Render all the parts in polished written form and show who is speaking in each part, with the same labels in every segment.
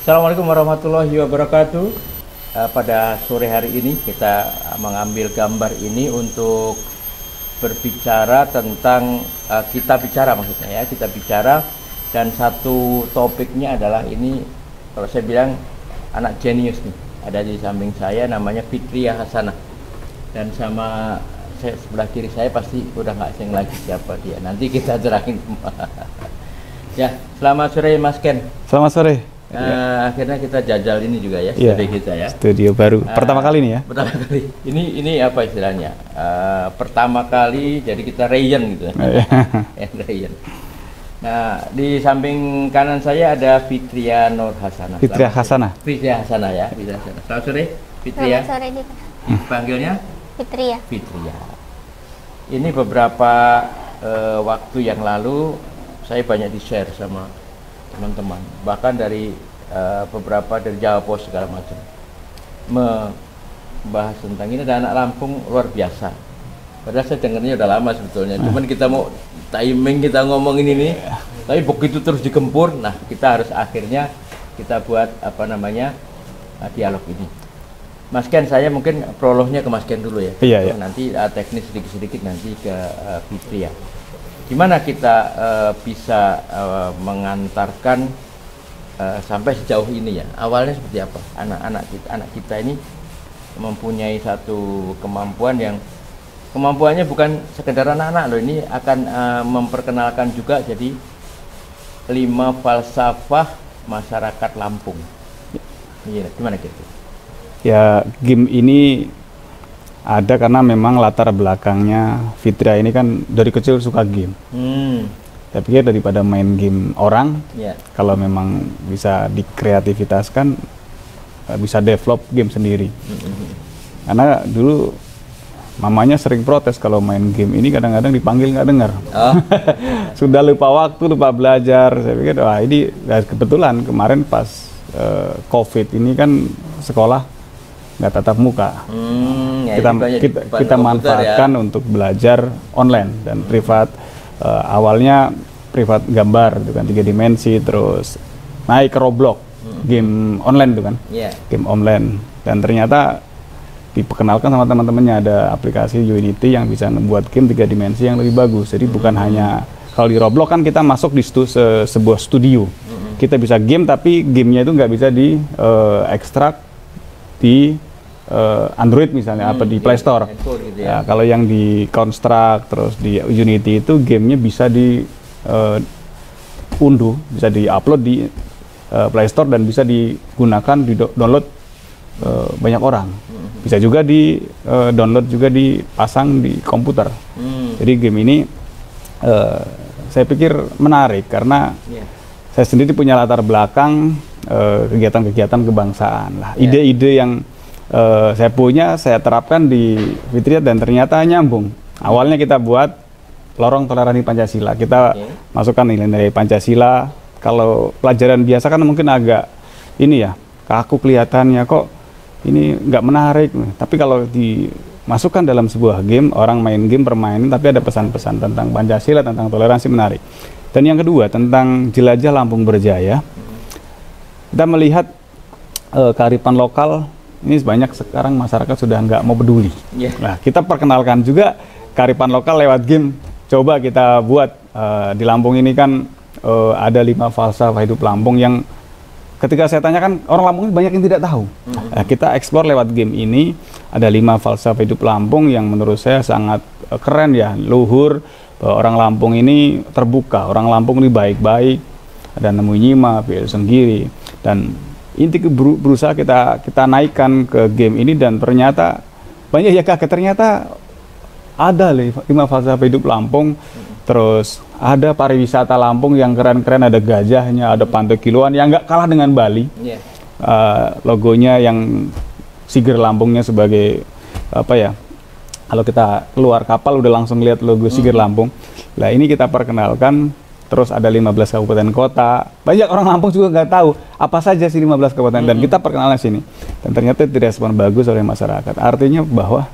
Speaker 1: Assalamualaikum warahmatullahi wabarakatuh. Pada sore hari ini kita mengambil gambar ini untuk berbicara tentang kita bicara maksudnya ya, kita bicara, dan satu topiknya adalah ini, kalau saya bilang anak jenius nih, ada di samping saya namanya Fitria Hasanah, dan sama saya sebelah kiri saya pasti udah nggak asing lagi siapa dia, nanti kita terangin. Ya, selamat sore Mas Ken.
Speaker 2: Selamat sore.
Speaker 1: Akhirnya kita jajal ini juga ya,
Speaker 2: studio
Speaker 1: kita ya.
Speaker 2: Studio baru. Pertama kali nih ya?
Speaker 1: Pertama kali. Ini apa istilahnya? Pertama kali, jadi kita Ryan gitu. Ryan. Nah, di samping kanan saya ada Fitria Nur Hasanah.
Speaker 2: Fitria Hasanah.
Speaker 1: Fitria Hasanah ya, Fitria Hasanah. Selamat sore, Fitria.
Speaker 3: Selamat sore, Dika.
Speaker 1: Panggilnya?
Speaker 3: Fitria.
Speaker 1: Fitria. Ini beberapa waktu yang lalu saya banyak di-share sama teman-teman, bahkan dari beberapa dari Jawa Post segala macam, membahas tentang ini. Dan anak Lampung luar biasa, padahal saya dengarnya udah lama sebetulnya, cuman kita mau timing kita ngomongin ini, tapi begitu terus digempur. Nah, kita harus akhirnya kita buat apa namanya dialog ini. Mas Ken, saya mungkin prolognya ke Mas Ken dulu ya.
Speaker 2: Iya.
Speaker 1: Nanti teknis sedikit-sedikit nanti ke Fitria. Gimana kita bisa mengantarkan sampai sejauh ini ya? Awalnya seperti apa? Anak kita ini mempunyai satu kemampuan yang kemampuannya bukan sekedar anak-anak loh. Ini akan memperkenalkan juga jadi 5 falsafah masyarakat Lampung. Iya, gimana gitu?
Speaker 2: Ya, game ini ada karena memang latar belakangnya Fitria ini kan dari kecil suka game. Saya pikir daripada main game orang, kalau memang bisa dikreativitaskan, bisa develop game sendiri. Karena dulu mamanya sering protes kalau main game ini kadang-kadang dipanggil nggak dengar. Sudah lupa waktu, lupa belajar. Saya pikir wah ini kebetulan kemarin pas COVID ini kan sekolah nggak tatap muka. Kita manfaatkan ya, untuk belajar online dan privat. Awalnya privat gambar itu kan 3 dimensi, terus naik ke Roblox, game online itu kan, game online. Dan ternyata diperkenalkan sama teman-temannya ada aplikasi Unity yang bisa membuat game 3 dimensi yang lebih bagus. Jadi bukan hanya kalau di Roblox kan kita masuk di sebuah studio, kita bisa game tapi gamenya itu nggak bisa di ekstrak di Android misalnya, apa di Play Store. Gitu ya. Kalau yang di Construct terus di Unity itu gamenya bisa di unduh, bisa di-upload di Play Store dan bisa digunakan di download banyak orang. Bisa juga di download juga dipasang di komputer. Jadi game ini saya pikir menarik karena saya sendiri punya latar belakang kegiatan-kegiatan kebangsaan lah. Ide-ide yang saya punya, saya terapkan di Fitria dan ternyata nyambung. Awalnya kita buat lorong toleransi Pancasila. Kita masukkan nilai-nilai Pancasila. Kalau pelajaran biasa kan mungkin agak ini ya, kaku kelihatannya, kok ini nggak menarik. Tapi kalau dimasukkan dalam sebuah game, orang main game permainan, tapi ada pesan-pesan tentang Pancasila, tentang toleransi, menarik. Dan yang kedua tentang jelajah Lampung Berjaya, kita melihat kearifan lokal. Ini banyak sekarang masyarakat sudah nggak mau peduli. Nah, kita perkenalkan juga kearifan lokal lewat game. Coba kita buat di Lampung ini kan ada 5 falsafah hidup Lampung yang ketika saya tanyakan orang Lampung ini banyak yang tidak tahu. Nah, kita eksplor lewat game ini ada 5 falsafah hidup Lampung yang menurut saya sangat keren ya, luhur. Bahwa orang Lampung ini terbuka, orang Lampung ini baik-baik, ada nemu nyima, pilih sendiri, dan inti berusaha kita naikkan ke game ini. Dan ternyata banyak ya kaget, ternyata ada 5 falsafah hidup Lampung. Terus ada pariwisata Lampung yang keren-keren, ada gajahnya, ada pantai kiloan yang nggak kalah dengan Bali. Logonya yang Siger Lampungnya sebagai apa ya, kalau kita keluar kapal udah langsung lihat logo Siger Lampung. Nah, ini kita perkenalkan. Terus ada 15 kabupaten kota. Banyak orang Lampung juga nggak tahu apa saja sih 15 kabupaten, dan kita perkenalan sini. Dan ternyata direspon bagus oleh masyarakat. Artinya bahwa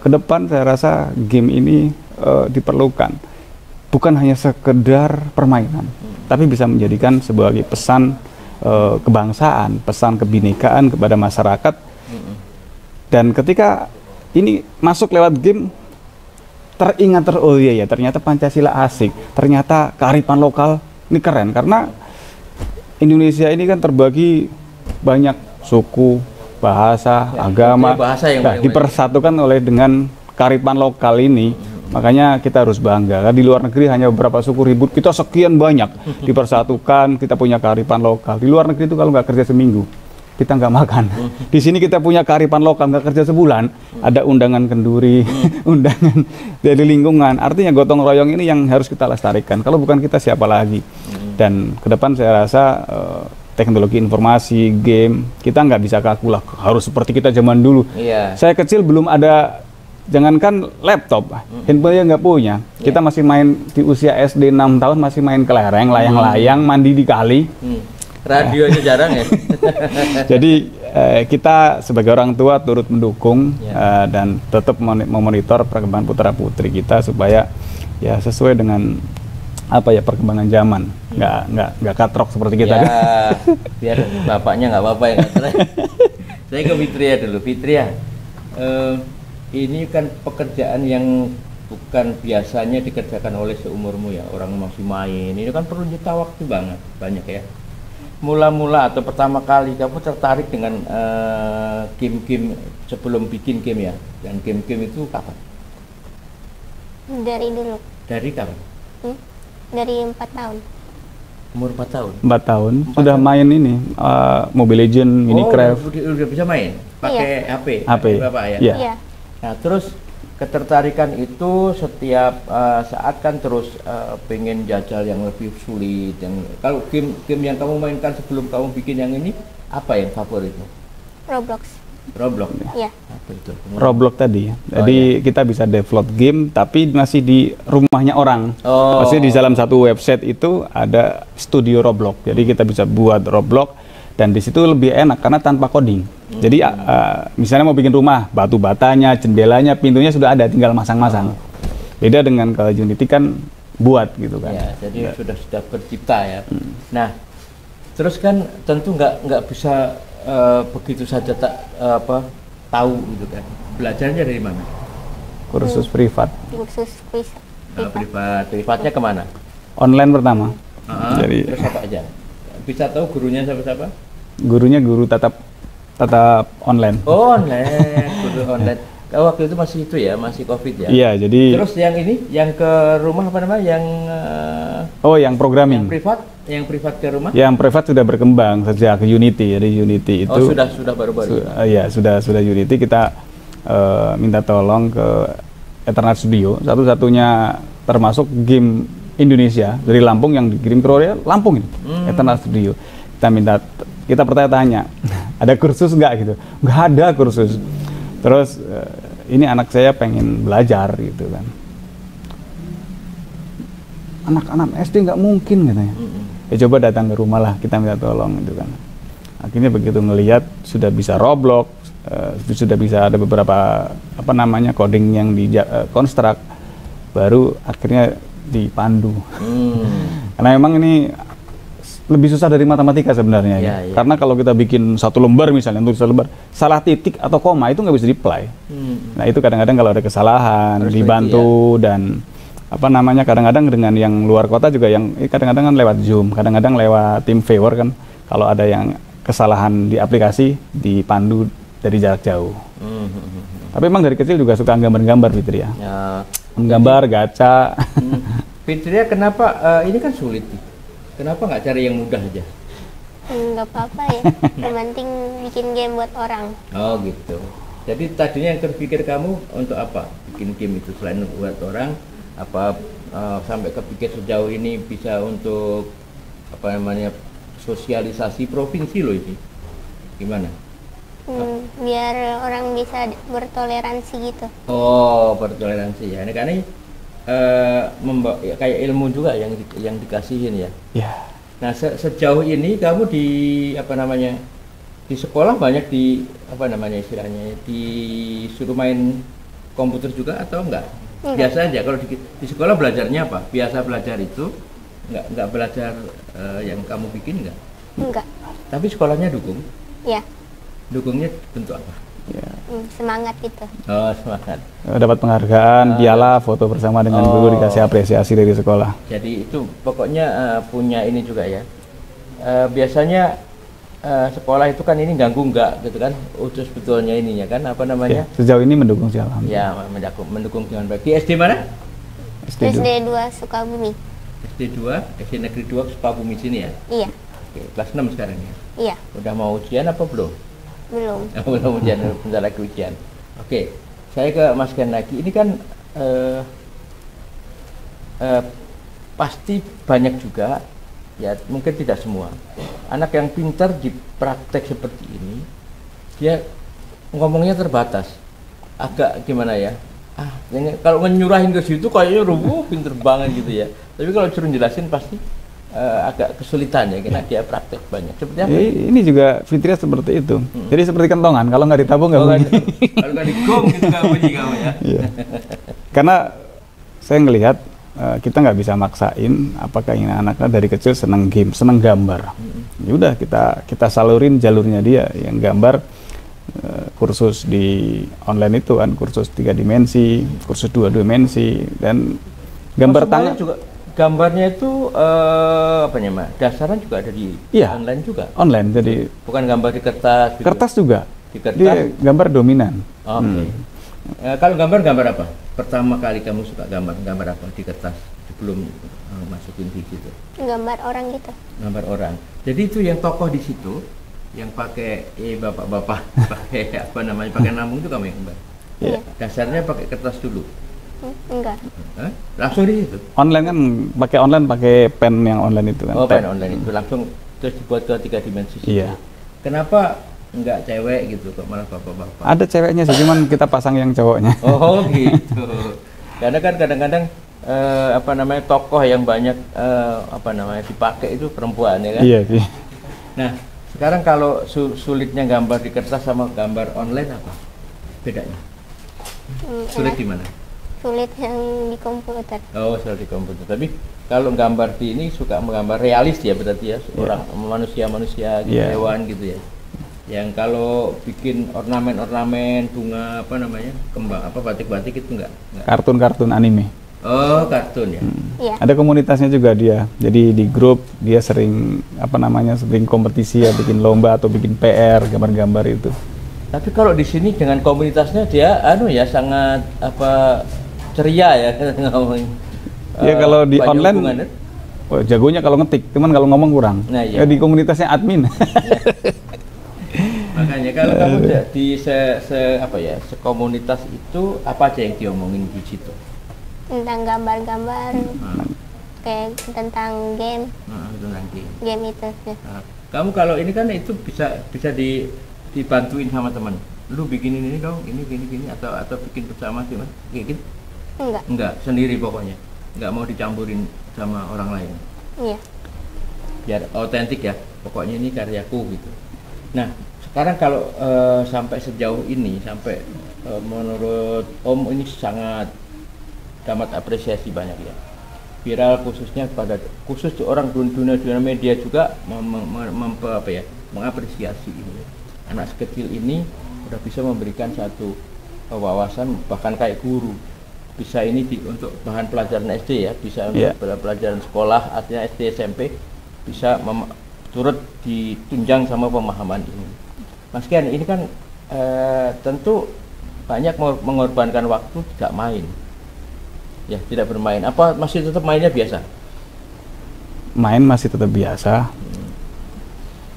Speaker 2: ke depan saya rasa game ini diperlukan. Bukan hanya sekedar permainan, tapi bisa menjadikan sebagai pesan kebangsaan, pesan kebinekaan kepada masyarakat. Dan ketika ini masuk lewat game, teringat oh iya ya, ternyata Pancasila asik, ternyata kearifan lokal ini keren, karena Indonesia ini kan terbagi banyak suku, bahasa, agama, dipersatukan oleh dengan kearifan lokal ini. Makanya kita harus bangga. Di luar negeri hanya beberapa suku ribut, kita sekian banyak dipersatukan, kita punya kearifan lokal. Di luar negeri itu kalau nggak kerja seminggu, kita nggak makan. Di sini kita punya kearifan lokal, nggak kerja sebulan, ada undangan kenduri, undangan dari lingkungan. Artinya gotong royong ini yang harus kita lestarikan. Kalau bukan kita, siapa lagi? Dan ke depan saya rasa teknologi informasi, game, kita nggak bisa kaku lah, harus seperti kita zaman dulu. Saya kecil belum ada, jangankan laptop, handphone nggak punya. Kita masih main di usia SD 6 tahun, masih main kelereng, layang-layang, mandi di kali.
Speaker 1: Radio aja jarang ya.
Speaker 2: Jadi kita sebagai orang tua turut mendukung dan tetap memonitor perkembangan putra-putri kita supaya ya sesuai dengan apa ya perkembangan zaman, nggak katrok seperti kita.
Speaker 1: Ya, biar bapaknya nggak apa-apa ya. Saya ke Fitria dulu. Fitria, ini kan pekerjaan yang bukan biasanya dikerjakan oleh seumurmu ya, orang masih main. Ini kan perlu nyita waktu banyak ya. Mula-mula atau pertama kali kamu tertarik dengan game-game sebelum bikin game ya, dan game-game itu kapan?
Speaker 3: Dari dulu.
Speaker 1: Dari kapan?
Speaker 3: Dari 4 tahun.
Speaker 1: Umur 4 tahun?
Speaker 2: 4 tahun. Sudah main ini, Mobile Legends, Minecraft.
Speaker 1: Udah bisa main? Pakai HP Bapak ya?
Speaker 3: Iya.
Speaker 1: Nah terus ketertarikan itu setiap saat kan terus pengen jajal yang lebih sulit. Kalau game yang kamu mainkan sebelum kamu bikin yang ini, apa yang favoritmu? Roblox
Speaker 3: ya?
Speaker 1: Apa itu?
Speaker 2: Roblox tadi. Jadi kita bisa develop game tapi masih di rumahnya orang. Maksudnya di dalam satu website itu ada studio Roblox. Jadi kita bisa buat Roblox dan di situ lebih enak karena tanpa coding. Jadi misalnya mau bikin rumah, batu batanya, jendelanya, pintunya sudah ada, tinggal masang-masang. Beda dengan kalau Unity kan buat gitu kan.
Speaker 1: Ya, jadi sudah bercipta ya. Nah, terus kan tentu nggak bisa begitu saja tahu gitu kan. Belajarnya dari mana?
Speaker 2: Kursus privat.
Speaker 1: Privatnya kemana?
Speaker 2: Online pertama. Jadi
Speaker 1: terus apa aja? Bisa tahu gurunya siapa?
Speaker 2: Gurunya guru tatap online.
Speaker 1: Oh, online, guru online. Waktu itu masih itu ya, masih COVID ya?
Speaker 2: Iya, jadi.
Speaker 1: Terus yang ini, yang ke rumah apa namanya? Yang
Speaker 2: yang programming.
Speaker 1: Yang privat ke rumah?
Speaker 2: Yang privat sudah berkembang sejak Unity. Jadi Unity itu.
Speaker 1: Sudah baru-baru.
Speaker 2: Iya, sudah Unity kita minta tolong ke Eternal Studio, satu-satunya termasuk game Indonesia dari Lampung yang dikirim ke Korea, Lampung ini. Eternal Studio. Kita bertanya-tanya, ada kursus nggak gitu? Nggak ada kursus. Terus ini anak saya pengen belajar gitu kan. Anak-anak SD nggak mungkin katanya. Ya coba datang ke rumah lah, kita minta tolong gitu kan. Akhirnya begitu ngelihat sudah bisa Roblox, sudah bisa ada beberapa coding yang di construct, baru akhirnya dipandu. Karena memang ini lebih susah dari matematika sebenarnya ya. Karena kalau kita bikin satu lembar misalnya, untuk satu lembar salah titik atau koma itu nggak bisa di-apply. Nah itu kadang-kadang kalau ada kesalahan harus dibantu dan kadang-kadang dengan yang luar kota juga yang kadang-kadang kan lewat Zoom, kadang-kadang lewat TeamViewer kan, kalau ada yang kesalahan di aplikasi dipandu dari jarak jauh. Tapi emang dari kecil juga suka gambar-gambar Fitria. Menggambar, gacha.
Speaker 1: Fitria kenapa ini kan sulit nih? Kenapa nggak cari yang mudah aja?
Speaker 3: Nggak apa-apa ya, yang penting bikin game buat orang.
Speaker 1: Oh gitu. Jadi tadinya yang terpikir kamu untuk apa? Bikin game itu selain buat orang, sampai kepikir sejauh ini bisa untuk sosialisasi provinsi loh ini. Gimana?
Speaker 3: Biar orang bisa bertoleransi gitu.
Speaker 1: Oh, bertoleransi ya. Ini kan kayak ilmu juga yang dikasihin ya. Nah sejauh ini kamu di di sekolah banyak istilahnya disuruh main komputer juga atau enggak? Biasa aja kalau di sekolah belajarnya apa? Biasa belajar itu enggak belajar yang kamu bikin enggak?
Speaker 3: Enggak.
Speaker 1: Tapi sekolahnya dukung?
Speaker 3: Ya,
Speaker 1: Dukungnya bentuk apa?
Speaker 2: Ya.
Speaker 3: semangat gitu.
Speaker 1: Oh, semangat.
Speaker 2: Dapat penghargaan, piala, foto bersama dengan guru, dikasih apresiasi dari sekolah.
Speaker 1: Jadi itu pokoknya punya ini juga ya. Biasanya sekolah itu kan ini ganggu enggak gitu kan? Udah sebetulnya ininya kan apa namanya?
Speaker 2: Ya, sejauh ini mendukung sih alhamdulillah.
Speaker 1: Ya, mendukung dengan baik. Di SD mana?
Speaker 3: SD 2 Sukabumi.
Speaker 1: SD 2, SD Negeri 2 Sukabumi sini ya?
Speaker 3: Iya,
Speaker 1: Oke, kelas 6 sekarang ya?
Speaker 3: iya,
Speaker 1: Udah mau ujian apa belum?
Speaker 3: belum.
Speaker 1: Belum ujian, bentar lagi ujian. Oke, saya ke Mas Ken lagi. Ini kan pasti banyak juga, ya mungkin tidak semua. Anak yang pintar di praktek seperti ini, dia ngomongnya terbatas. Agak gimana ya? Kalau nyurahin ke situ kayaknya pinter banget gitu ya. Tapi kalau suruh jelasin pasti agak kesulitan ya, karena dia praktek banyak. Seperti apa?
Speaker 2: Ini juga Fitria seperti itu. Jadi seperti kentongan, kalau nggak ditabung nggak bunyi.
Speaker 1: Kalau nggak digong gitu nggak bunyi kamu ya.
Speaker 2: Iya. Karena saya ngelihat kita nggak bisa maksain apa keinginan anaknya dari kecil seneng game, seneng gambar. Ya udah kita salurin jalurnya dia yang gambar. Kursus di online itu kan kursus 3 dimensi, kursus 2 dimensi, dan gambar tangan
Speaker 1: juga. Gambarnya itu apa namanya? Dasarnya juga ada di online juga.
Speaker 2: Online, jadi
Speaker 1: bukan gambar di kertas. Gitu.
Speaker 2: Kertas juga.
Speaker 1: Di kertas.
Speaker 2: Dia gambar dominan.
Speaker 1: Oke. Kalau gambar apa? Pertama kali kamu suka gambar apa di kertas sebelum masukin di situ?
Speaker 3: Gambar orang gitu.
Speaker 1: Gambar orang. Jadi itu yang tokoh di situ, yang pakai bapak-bapak pakai apa namanya? Pakai lambung itu kamu yang gambar.
Speaker 3: Iya.
Speaker 1: Dasarnya pakai kertas dulu.
Speaker 3: Enggak.
Speaker 1: Langsung di situ.
Speaker 2: Online kan pakai pen yang online itu kan.
Speaker 1: Oh, pen online itu langsung terus dibuat ke 3 dimensi.
Speaker 2: Iya.
Speaker 1: Kenapa enggak cewek gitu kok malah bapak-bapak?
Speaker 2: Ada ceweknya sih, cuman kita pasang yang cowoknya.
Speaker 1: Oh gitu. Karena kan kadang-kadang apa namanya tokoh yang banyak apa namanya dipakai itu perempuan ya kan?
Speaker 2: Iya sih.
Speaker 1: Nah sekarang kalau sulitnya gambar di kertas sama gambar online apa bedanya? Sulit di mana?
Speaker 3: Sulit yang di komputer.
Speaker 1: Oh, sulit di komputer. Tapi kalau gambar di ini suka menggambar realis ya berarti ya, orang manusia-manusia gitu, hewan gitu ya. Yang kalau bikin ornamen-ornamen bunga apa namanya, kembang apa batik-batik itu enggak?
Speaker 2: Kartun-kartun anime.
Speaker 1: Oh, kartun ya.
Speaker 3: Iya.
Speaker 2: Ada komunitasnya juga dia. Jadi di grup dia sering sering kompetisi ya, bikin lomba atau bikin PR gambar-gambar itu.
Speaker 1: Tapi kalau di sini dengan komunitasnya dia sangat ceria ya ngomong.
Speaker 2: Ya kalau di online jagonya kalau ngetik, cuman kalau ngomong kurang.
Speaker 1: Nah, iya.
Speaker 2: Ya, di komunitasnya admin.
Speaker 1: Makanya kalau kamu di sekomunitas itu apa aja yang diomongin di situ?
Speaker 3: Tentang gambar-gambar, kayak tentang game.
Speaker 1: Tentang game.
Speaker 3: Game itu. Ya.
Speaker 1: Kamu kalau ini kan itu bisa dibantuin sama teman. Lu bikin ini dong, ini gini atau bikin bersama sih mas? Kayak gitu? Enggak, sendiri pokoknya. Enggak mau dicampurin sama orang lain.
Speaker 3: Iya.
Speaker 1: Biar otentik ya. Pokoknya ini karyaku gitu. Nah, sekarang kalau sampai sejauh ini, menurut Om ini sangat dapat apresiasi banyak ya. Viral khusus orang dunia media juga mengapresiasi ini. Anak sekecil ini udah bisa memberikan satu wawasan bahkan kayak guru. Bisa ini untuk bahan pelajaran SD ya, bisa untuk pelajaran sekolah, artinya SD SMP bisa turut ditunjang sama pemahaman ini. Mas Kian, ini kan tentu banyak mengorbankan waktu tidak main. Ya, tidak bermain. Apa masih tetap mainnya biasa?
Speaker 2: Main masih tetap biasa.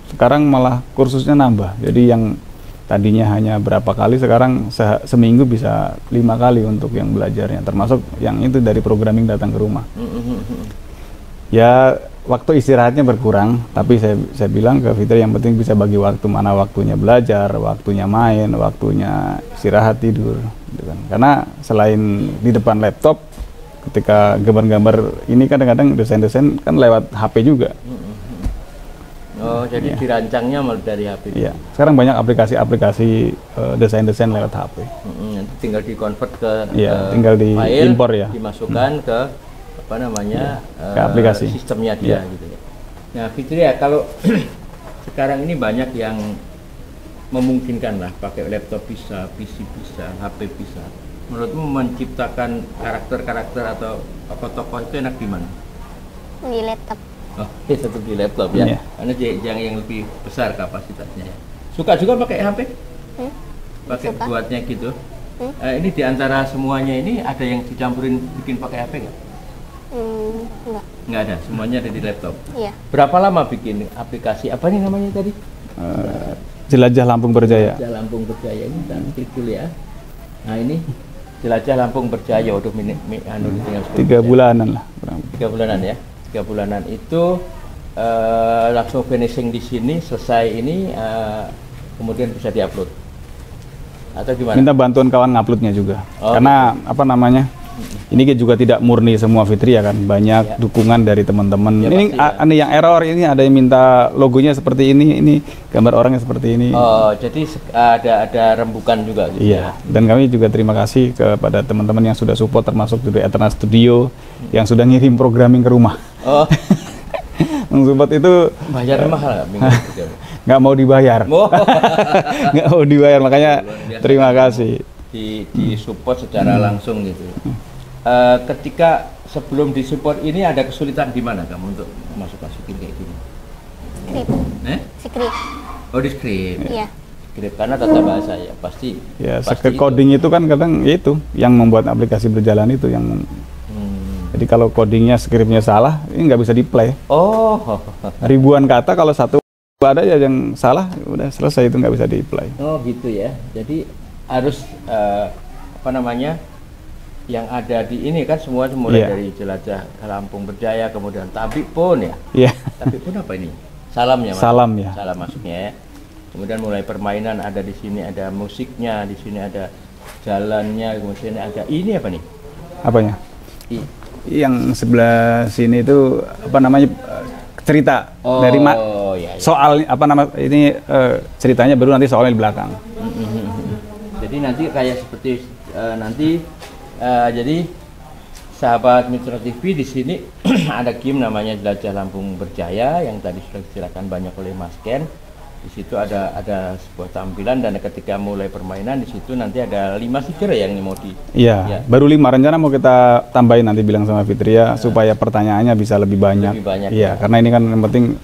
Speaker 2: Sekarang malah kursusnya nambah. Jadi yang tadinya hanya berapa kali, sekarang seminggu bisa 5 kali untuk yang belajarnya. Termasuk yang itu dari programming datang ke rumah. Ya, waktu istirahatnya berkurang, tapi saya bilang ke Fitri yang penting bisa bagi waktu, mana waktunya belajar, waktunya main, waktunya istirahat tidur gitu kan. Karena selain di depan laptop, ketika gambar-gambar ini kadang-kadang desain-desain kan lewat HP juga.
Speaker 1: Oh, jadi dirancangnya malah dari HP.
Speaker 2: Iya. Sekarang banyak aplikasi desain-desain lewat HP.
Speaker 1: Nanti tinggal di-convert ke
Speaker 2: tinggal diimpor ya.
Speaker 1: Dimasukkan ke apa namanya?
Speaker 2: Ke aplikasi
Speaker 1: sistemnya dia gitu ya. Nah, Fitri ya, kalau sekarang ini banyak yang memungkinkan lah pakai laptop bisa, PC bisa, HP bisa. Menurutmu menciptakan karakter-karakter atau tokoh-tokoh itu enak di mana?
Speaker 3: Di laptop.
Speaker 1: Oh, tetap di laptop ya.
Speaker 2: Iya.
Speaker 1: Karena yang lebih besar kapasitasnya ya. Suka juga pakai HP? Pakai
Speaker 3: Suka.
Speaker 1: buatnya gitu. Ini di antara semuanya ini ada yang dicampurin bikin pakai HP nggak?
Speaker 3: Enggak.
Speaker 1: Nggak ada, semuanya ada di laptop.
Speaker 3: Iya.
Speaker 1: Berapa lama bikin aplikasi? Apa nih namanya tadi?
Speaker 2: Jelajah Lampung Berjaya.
Speaker 1: Jelajah Lampung Berjaya ini klik dulu ya. Nah ini Jelajah Lampung Berjaya. Waduh, tinggal
Speaker 2: 3 bulanan lah.
Speaker 1: 3 bulanan ya. 3 bulanan itu langsung finishing di sini, selesai ini, kemudian bisa diupload. Atau gimana?
Speaker 2: Minta bantuan kawan nguploadnya juga.
Speaker 1: Oh,
Speaker 2: Karena apa namanya? Ini juga tidak murni semua Fitria kan, banyak
Speaker 1: Ya.
Speaker 2: dukungan dari teman-teman.
Speaker 1: Ya,
Speaker 2: Ini
Speaker 1: pasti ya.
Speaker 2: ada yang error, ini ada yang minta logonya seperti ini gambar orangnya seperti ini.
Speaker 1: Oh, jadi ada rembukan juga gitu.
Speaker 2: Iya, dan kami juga terima kasih kepada teman-teman yang sudah support, termasuk dari Eternal Studio yang sudah ngirim programming ke rumah.
Speaker 1: Oh,
Speaker 2: Mensupport itu
Speaker 1: bayarnya mahal nggak minggu itu?
Speaker 2: nggak mau dibayar,
Speaker 1: Oh,
Speaker 2: nggak mau dibayar, makanya
Speaker 1: luar biasa.
Speaker 2: terima kasih.
Speaker 1: di support secara langsung gitu. Ketika sebelum disupport ini ada kesulitan di mana kamu untuk masukin kayak gini?
Speaker 3: Skrip. Skrip.
Speaker 1: Oh, di script.
Speaker 3: Iya.
Speaker 1: Script karena tata bahasa ya pasti.
Speaker 2: Ya,
Speaker 1: pasti
Speaker 2: coding itu kan kadang ya itu yang membuat aplikasi berjalan itu yang. Jadi kalau codingnya, skripnya salah, ini nggak bisa di-play.
Speaker 1: Oh,
Speaker 2: Ribuan kata kalau satu ada ya yang salah, udah selesai itu nggak bisa di-play.
Speaker 1: oh gitu ya. Jadi harus apa namanya yang ada di ini kan semua mulai
Speaker 2: Iya.
Speaker 1: dari Jelajah Lampung Berjaya, kemudian Tabik pun ya.
Speaker 2: Iya.
Speaker 1: Tabik pun apa ini? Salamnya. Mas?
Speaker 2: Salam ya.
Speaker 1: Salam masuknya ya. Kemudian mulai permainan ada di sini, ada musiknya, di sini ada jalannya, kemudian ada ini apa nih?
Speaker 2: Apanya?
Speaker 1: I-
Speaker 2: Yang sebelah sini itu apa namanya cerita dari
Speaker 1: ya, ya.
Speaker 2: soal apa nama ini ceritanya baru nanti soalnya di belakang.
Speaker 1: Jadi nanti kayak seperti nanti jadi sahabat Mitra TV di sini ada game namanya Jelajah Lampung Berjaya yang tadi sudah disilakan banyak oleh Mas Ken. Di situ ada sebuah tampilan dan ketika mulai permainan di situ nanti ada 5 stiker yang mau di.
Speaker 2: Iya,
Speaker 1: Ya.
Speaker 2: baru 5 rencana mau kita tambahin nanti bilang sama Fitria supaya pertanyaannya bisa lebih banyak.
Speaker 1: Lebih banyak,
Speaker 2: Iya, karena ini kan yang penting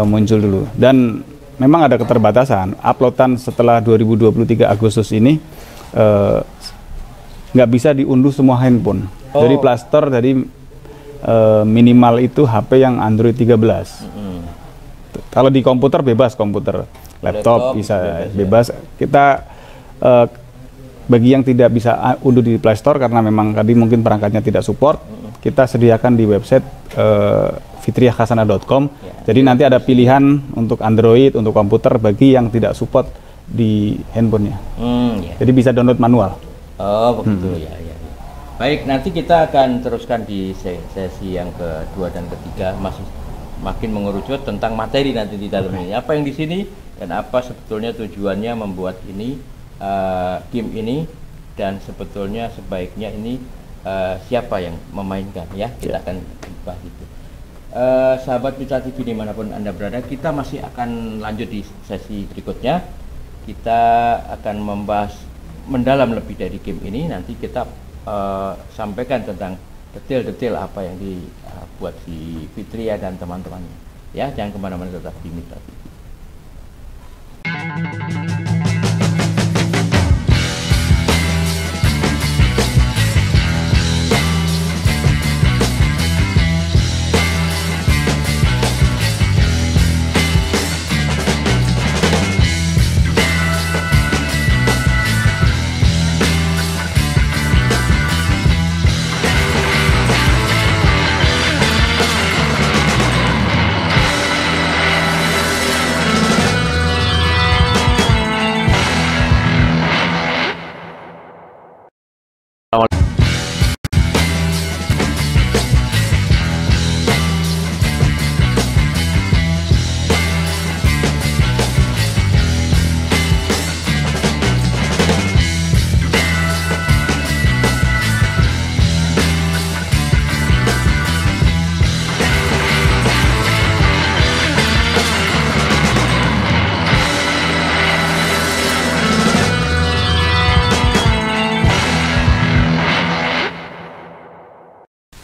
Speaker 2: muncul dulu. Dan memang ada keterbatasan. Uploadan setelah 2023 Agustus ini nggak bisa diunduh semua handphone.
Speaker 1: Oh.
Speaker 2: Dari Play Store, dari minimal itu HP yang Android 13. Kalau di komputer bebas, komputer, laptop bisa bebas. Kita bagi yang tidak bisa unduh di Play Store karena memang tadi mungkin perangkatnya tidak support, kita sediakan di website fitriahkasana.com. Jadi nanti ada pilihan untuk Android, untuk komputer bagi yang tidak support di handphonenya.
Speaker 1: Ya.
Speaker 2: Jadi bisa download manual.
Speaker 1: Oh begitu ya, ya. Baik, nanti kita akan teruskan di sesi yang kedua dan ketiga, masih makin mengerucut tentang materi nanti di dalam ini. Apa yang di sini dan apa sebetulnya tujuannya membuat ini game ini dan sebetulnya sebaiknya ini siapa yang memainkan ya. Kita akan bahas itu. Sahabat Mitra TV dimanapun Anda berada, kita masih akan lanjut di sesi berikutnya. Kita akan membahas mendalam lebih dari game ini. Nanti kita sampaikan tentang detail-detail apa yang dibuat si Fitria dan teman-temannya. Ya, jangan kemana-mana, tetap di Mitra TV.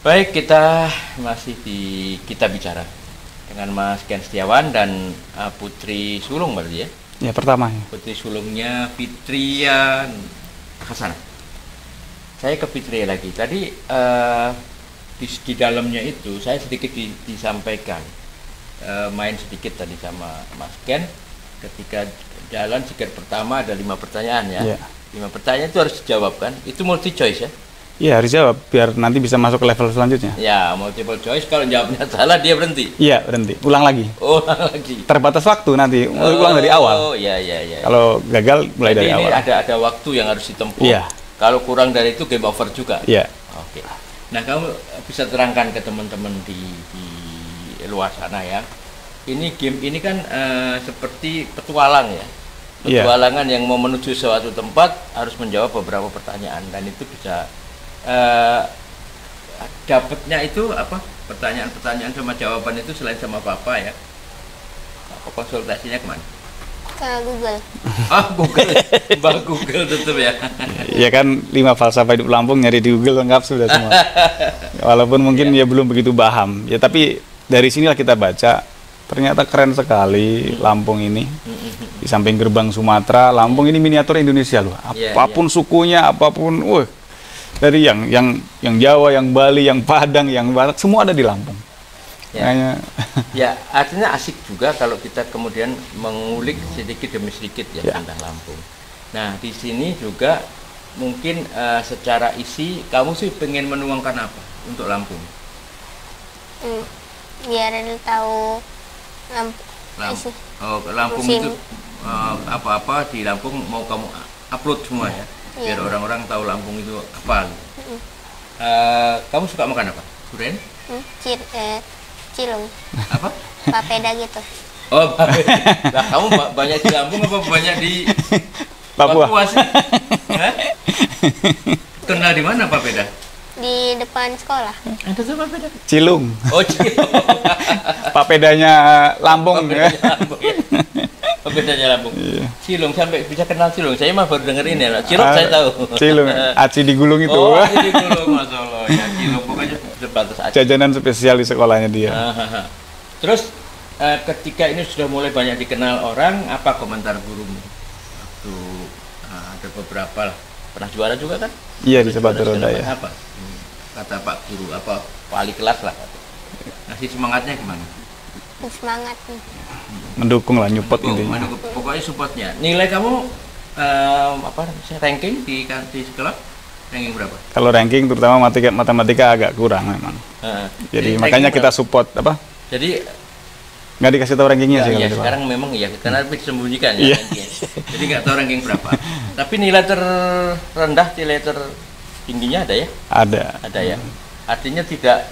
Speaker 1: Baik, kita masih di Kita Bicara dengan Mas Ken Setiawan dan Putri Sulung berarti ya?
Speaker 2: Ya, pertama ya.
Speaker 1: Putri sulungnya Fitria Hasanah. Saya ke Fitria lagi. Tadi di dalamnya itu saya sedikit disampaikan, main sedikit tadi sama Mas Ken ketika jalan sikir pertama ada 5 pertanyaan ya. 5 pertanyaan itu harus dijawab kan? Itu multi choice ya?
Speaker 2: Iya, harus jawab biar nanti bisa masuk ke level selanjutnya.
Speaker 1: Ya, multiple choice, kalau jawabnya salah dia berhenti.
Speaker 2: Iya, berhenti. Ulang lagi.
Speaker 1: Ulang lagi.
Speaker 2: Terbatas waktu nanti, ulang dari awal.
Speaker 1: Oh, iya.
Speaker 2: Kalau gagal mulai
Speaker 1: Jadi
Speaker 2: dari
Speaker 1: ini
Speaker 2: awal.
Speaker 1: ada waktu yang harus ditempuh.
Speaker 2: Iya.
Speaker 1: Kalau kurang dari itu game over juga.
Speaker 2: Iya.
Speaker 1: Oke. Nah, kamu bisa terangkan ke teman-teman di luar sana ya. Ini game ini kan seperti petualang ya.
Speaker 2: Iya.
Speaker 1: Petualangan yang mau menuju suatu tempat harus menjawab beberapa pertanyaan dan itu bisa dapatnya itu apa, pertanyaan-pertanyaan sama jawaban itu selain sama papa ya, apa konsultasinya kemana?
Speaker 3: Ke Google.
Speaker 1: Google. Mbak Google tetap ya.
Speaker 2: Ya kan 5 falsafah hidup Lampung nyari di Google lengkap sudah semua. Walaupun mungkin ya belum begitu paham ya, tapi dari sinilah kita baca ternyata keren sekali Lampung ini. Di samping gerbang Sumatera, Lampung ini miniatur Indonesia loh. Apapun sukunya, apapun, dari yang Jawa, yang Bali, yang Padang, yang Batak, semua ada di Lampung.
Speaker 1: Ya. Ya, artinya asik juga kalau kita kemudian mengulik sedikit demi sedikit ya tentang Lampung. Nah, di sini juga mungkin secara isi kamu sih pengen menuangkan apa untuk Lampung?
Speaker 3: Biar tahu
Speaker 1: Lampung. Lampung itu apa-apa di Lampung mau kamu upload semua ya? Biar orang-orang tahu Lampung itu apa. Kamu suka makan apa? Durian?
Speaker 3: Cilung.
Speaker 1: Apa?
Speaker 3: Papeda gitu.
Speaker 1: Oh, papeda. Nah, kamu banyak di Lampung apa banyak di
Speaker 2: Papua
Speaker 1: sih? Kenal di mana papeda?
Speaker 3: Di depan sekolah.
Speaker 1: Ada tuh papeda.
Speaker 2: Cilung.
Speaker 1: Oh, Cilung.
Speaker 2: Papedanya Lampung.
Speaker 1: Papedanya Lampung ya. Papedanya Lampung.
Speaker 2: Iya.
Speaker 1: Cilung, sampai bisa kenal Cilung. Saya mah baru denger ini ya. Cilung saya tahu.
Speaker 2: Cilung, aci digulung itu.
Speaker 1: Oh, aci digulung, Masya Allah. Ya, Cilung pokoknya sebatas aci.
Speaker 2: Jajanan spesial di sekolahnya dia.
Speaker 1: Terus ketika ini sudah mulai banyak dikenal orang, apa komentar gurumu? Waktu ada beberapa lah. Pernah juara juga kan?
Speaker 2: Iya, di sepatu roda ya.
Speaker 1: Apa? Kata Pak Guru, apa wali kelas lah. Ngasih semangatnya gimana?
Speaker 3: Semangat.
Speaker 2: Mendukung lah, nyupport intinya.
Speaker 1: Mendukung, pokoknya supportnya. Nilai kamu ranking di sekolah? Ranking berapa?
Speaker 2: Kalau ranking terutama matematika agak kurang memang. Jadi makanya kita support apa?
Speaker 1: Jadi
Speaker 2: nggak dikasih tahu rankingnya sih.
Speaker 1: Ya, sekarang memang iya, karena disembunyikan ya. Jadi nggak tahu ranking berapa. Tapi nilai terendah, nilai tertingginya ada ya? Ada ya. Artinya tidak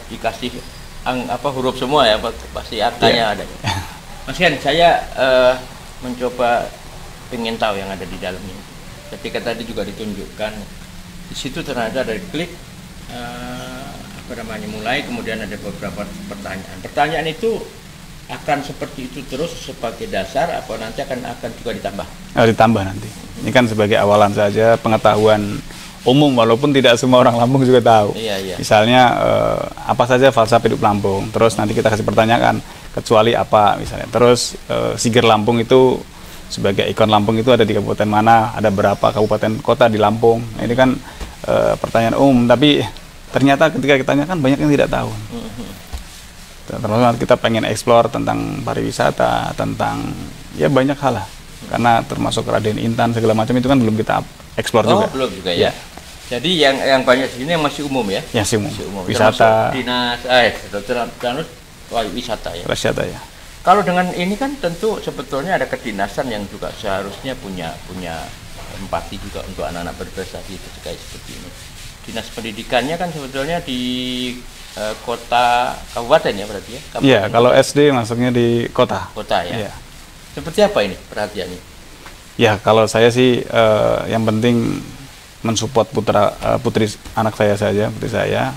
Speaker 1: dikasih huruf semua ya, pasti angkanya ada. Mas Ken, saya mencoba pengen tahu yang ada di dalamnya. Ketika tadi juga ditunjukkan di situ ternyata ada klik mulai, kemudian ada beberapa pertanyaan. Pertanyaan itu akan seperti itu terus sebagai dasar apa nanti akan juga ditambah? Ditambah
Speaker 2: nanti. Ini kan sebagai awalan saja, pengetahuan umum walaupun tidak semua orang Lampung juga tahu.
Speaker 1: Iya.
Speaker 2: Misalnya apa saja falsafah hidup Lampung. Terus nanti kita kasih pertanyaan kecuali apa misalnya. Terus Siger Lampung itu sebagai ikon Lampung itu ada di kabupaten mana, ada berapa kabupaten kota di Lampung. Nah, ini kan pertanyaan umum, tapi ternyata ketika kita tanyakan banyak yang tidak tahu. Termasuk kita pengen eksplor tentang pariwisata, tentang ya banyak hal lah. Karena termasuk Raden Intan segala macam itu kan belum kita eksplor juga.
Speaker 1: Belum juga ya. Jadi yang banyak di sini masih umum ya?
Speaker 2: Ya, masih umum. Wisata.
Speaker 1: Dinas wisata ya.
Speaker 2: Wisata ya.
Speaker 1: Kalau dengan ini kan tentu sebetulnya ada kedinasan yang juga seharusnya punya empati juga untuk anak-anak berprestasi kayak seperti ini. Dinas pendidikannya kan sebetulnya di kota kabupaten ya berarti ya?
Speaker 2: Iya, kalau SD masuknya di kota.
Speaker 1: Kota ya.
Speaker 2: Iya.
Speaker 1: Seperti apa ini perhatiannya?
Speaker 2: Ya, kalau saya sih yang penting mensupport putri anak saya saja, putri saya,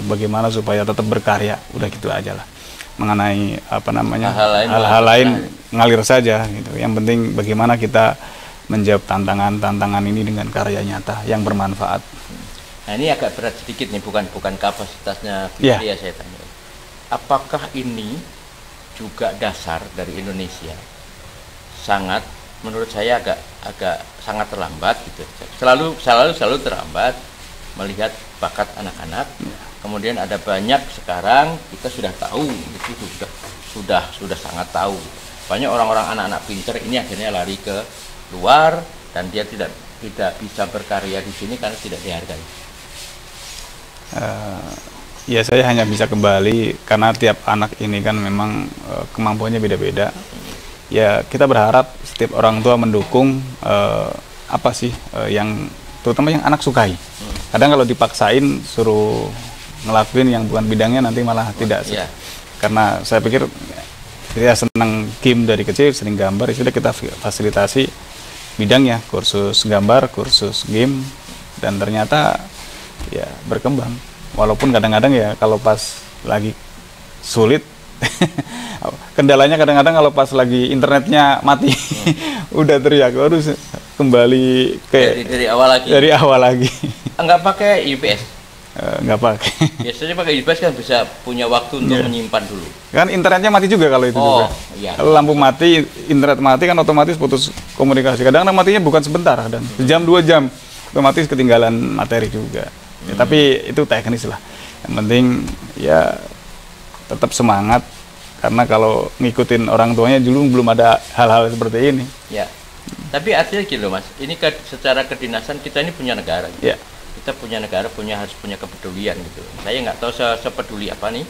Speaker 2: bagaimana supaya tetap berkarya, udah gitu aja lah. Mengenai hal-hal lain ngalir saja gitu. Yang penting bagaimana kita menjawab tantangan ini dengan karya nyata yang bermanfaat.
Speaker 1: Nah ini agak berat sedikit nih, bukan kapasitasnya
Speaker 2: Iya.
Speaker 1: Fitri ya saya tanya. Apakah ini juga dasar dari Indonesia? Sangat, menurut saya agak sangat terlambat gitu. Selalu terlambat melihat bakat anak-anak. Kemudian ada banyak sekarang kita sudah tahu itu sudah sangat tahu. Banyak orang-orang anak-anak pintar ini akhirnya lari ke luar dan dia tidak bisa berkarya di sini karena tidak dihargai.
Speaker 2: Ya saya hanya bisa kembali karena tiap anak ini kan memang kemampuannya beda-beda. Ya kita berharap setiap orang tua mendukung apa sih yang terutama yang anak sukai. Kadang kalau dipaksain suruh ngelakuin yang bukan bidangnya nanti malah tidak. Karena saya pikir dia senang game dari kecil, sering gambar, sudah kita fasilitasi bidangnya, kursus gambar, kursus game, dan ternyata ya berkembang. Walaupun kadang-kadang ya kalau pas lagi sulit kendalanya kadang-kadang kalau pas lagi internetnya mati udah teriak harus kembali ke dari awal lagi.
Speaker 1: Enggak pakai UPS?
Speaker 2: Nggak pakai.
Speaker 1: Biasanya pakai UPS kan bisa punya waktu untuk menyimpan dulu.
Speaker 2: Kan internetnya mati juga kalau itu juga.
Speaker 1: Iya.
Speaker 2: Kalau lampu mati, internet mati kan otomatis putus komunikasi. Kadang-kadang matinya bukan sebentar, dan sejam 2 jam otomatis ketinggalan materi juga. Ya, tapi itu teknis lah. Yang penting ya tetap semangat karena kalau ngikutin orang tuanya dulu belum ada hal-hal seperti ini.
Speaker 1: Ya. Tapi artinya gitu Mas. Ini secara kedinasan kita ini punya negara. Gitu.
Speaker 2: Ya.
Speaker 1: Kita punya negara harus punya kepedulian gitu. Saya nggak tahu sepeduli apa nih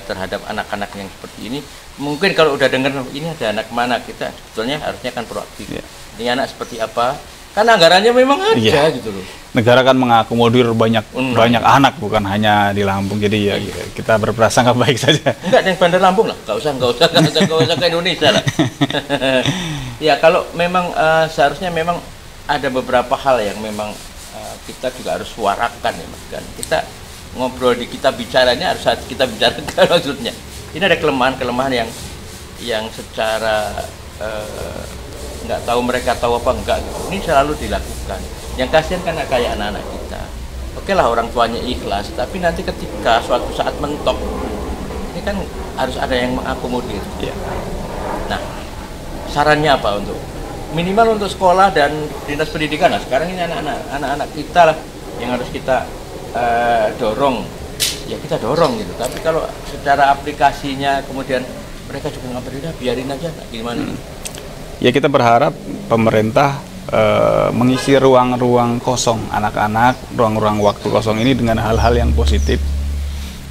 Speaker 1: terhadap anak-anak yang seperti ini. Mungkin kalau udah dengar ini ada anak mana, kita sebetulnya harusnya kan proaktif. Ya. Ini anak seperti apa? Kan anggarannya memang ada gitu loh.
Speaker 2: Negara kan mengakomodir banyak anak, bukan hanya di Lampung. Jadi ya kita berprasangka baik saja.
Speaker 1: Enggak, yang Bandar Lampung lah, nggak usah ke Indonesia lah. Ya kalau memang seharusnya memang ada beberapa hal yang memang kita juga harus suarakan ya Mas kan. Kita ngobrol kita bicaranya harus kita bicarakan maksudnya. Ini ada kelemahan yang secara nggak tahu mereka tahu apa enggak gitu. Ini selalu dilakukan. Yang kasihan kan kayak anak-anak kita. Oke lah orang tuanya ikhlas, tapi nanti ketika suatu saat mentok, ini kan harus ada yang mengakomodir. Ya. Nah, sarannya apa untuk minimal untuk sekolah dan dinas pendidikan? Nah, sekarang ini anak-anak kita lah yang harus kita dorong. Ya kita dorong gitu. Tapi kalau secara aplikasinya kemudian mereka juga nggak beda, biarin aja. Nah, gimana?
Speaker 2: Ya kita berharap pemerintah mengisi ruang-ruang kosong anak-anak, ruang-ruang waktu kosong ini dengan hal-hal yang positif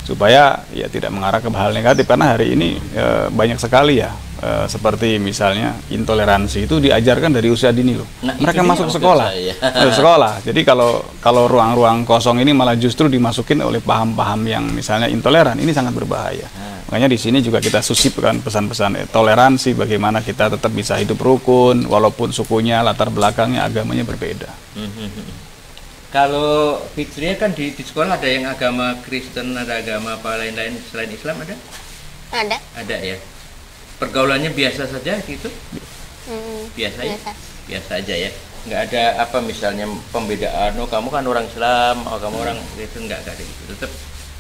Speaker 2: supaya ya tidak mengarah ke hal negatif, karena hari ini banyak sekali ya seperti misalnya intoleransi itu diajarkan dari usia dini loh. Nah, mereka masuk sekolah, sekolah. Jadi kalau ruang-ruang kosong ini malah justru dimasukin oleh paham-paham yang misalnya intoleran, ini sangat berbahaya. Makanya di sini juga kita susipkan pesan-pesan toleransi, bagaimana kita tetap bisa hidup rukun walaupun sukunya, latar belakangnya, agamanya berbeda.
Speaker 1: Kalau Fitria kan di sekolah ada yang agama Kristen, ada agama apa lain-lain selain Islam ada?
Speaker 3: Ada.
Speaker 1: Ada ya. Pergaulannya biasa saja gitu? Biasa ya? Biasa aja ya. Nggak ada apa misalnya pembedaan, oh kamu kan orang Islam, oh kamu orang Kristen, nggak ada gitu. Tetap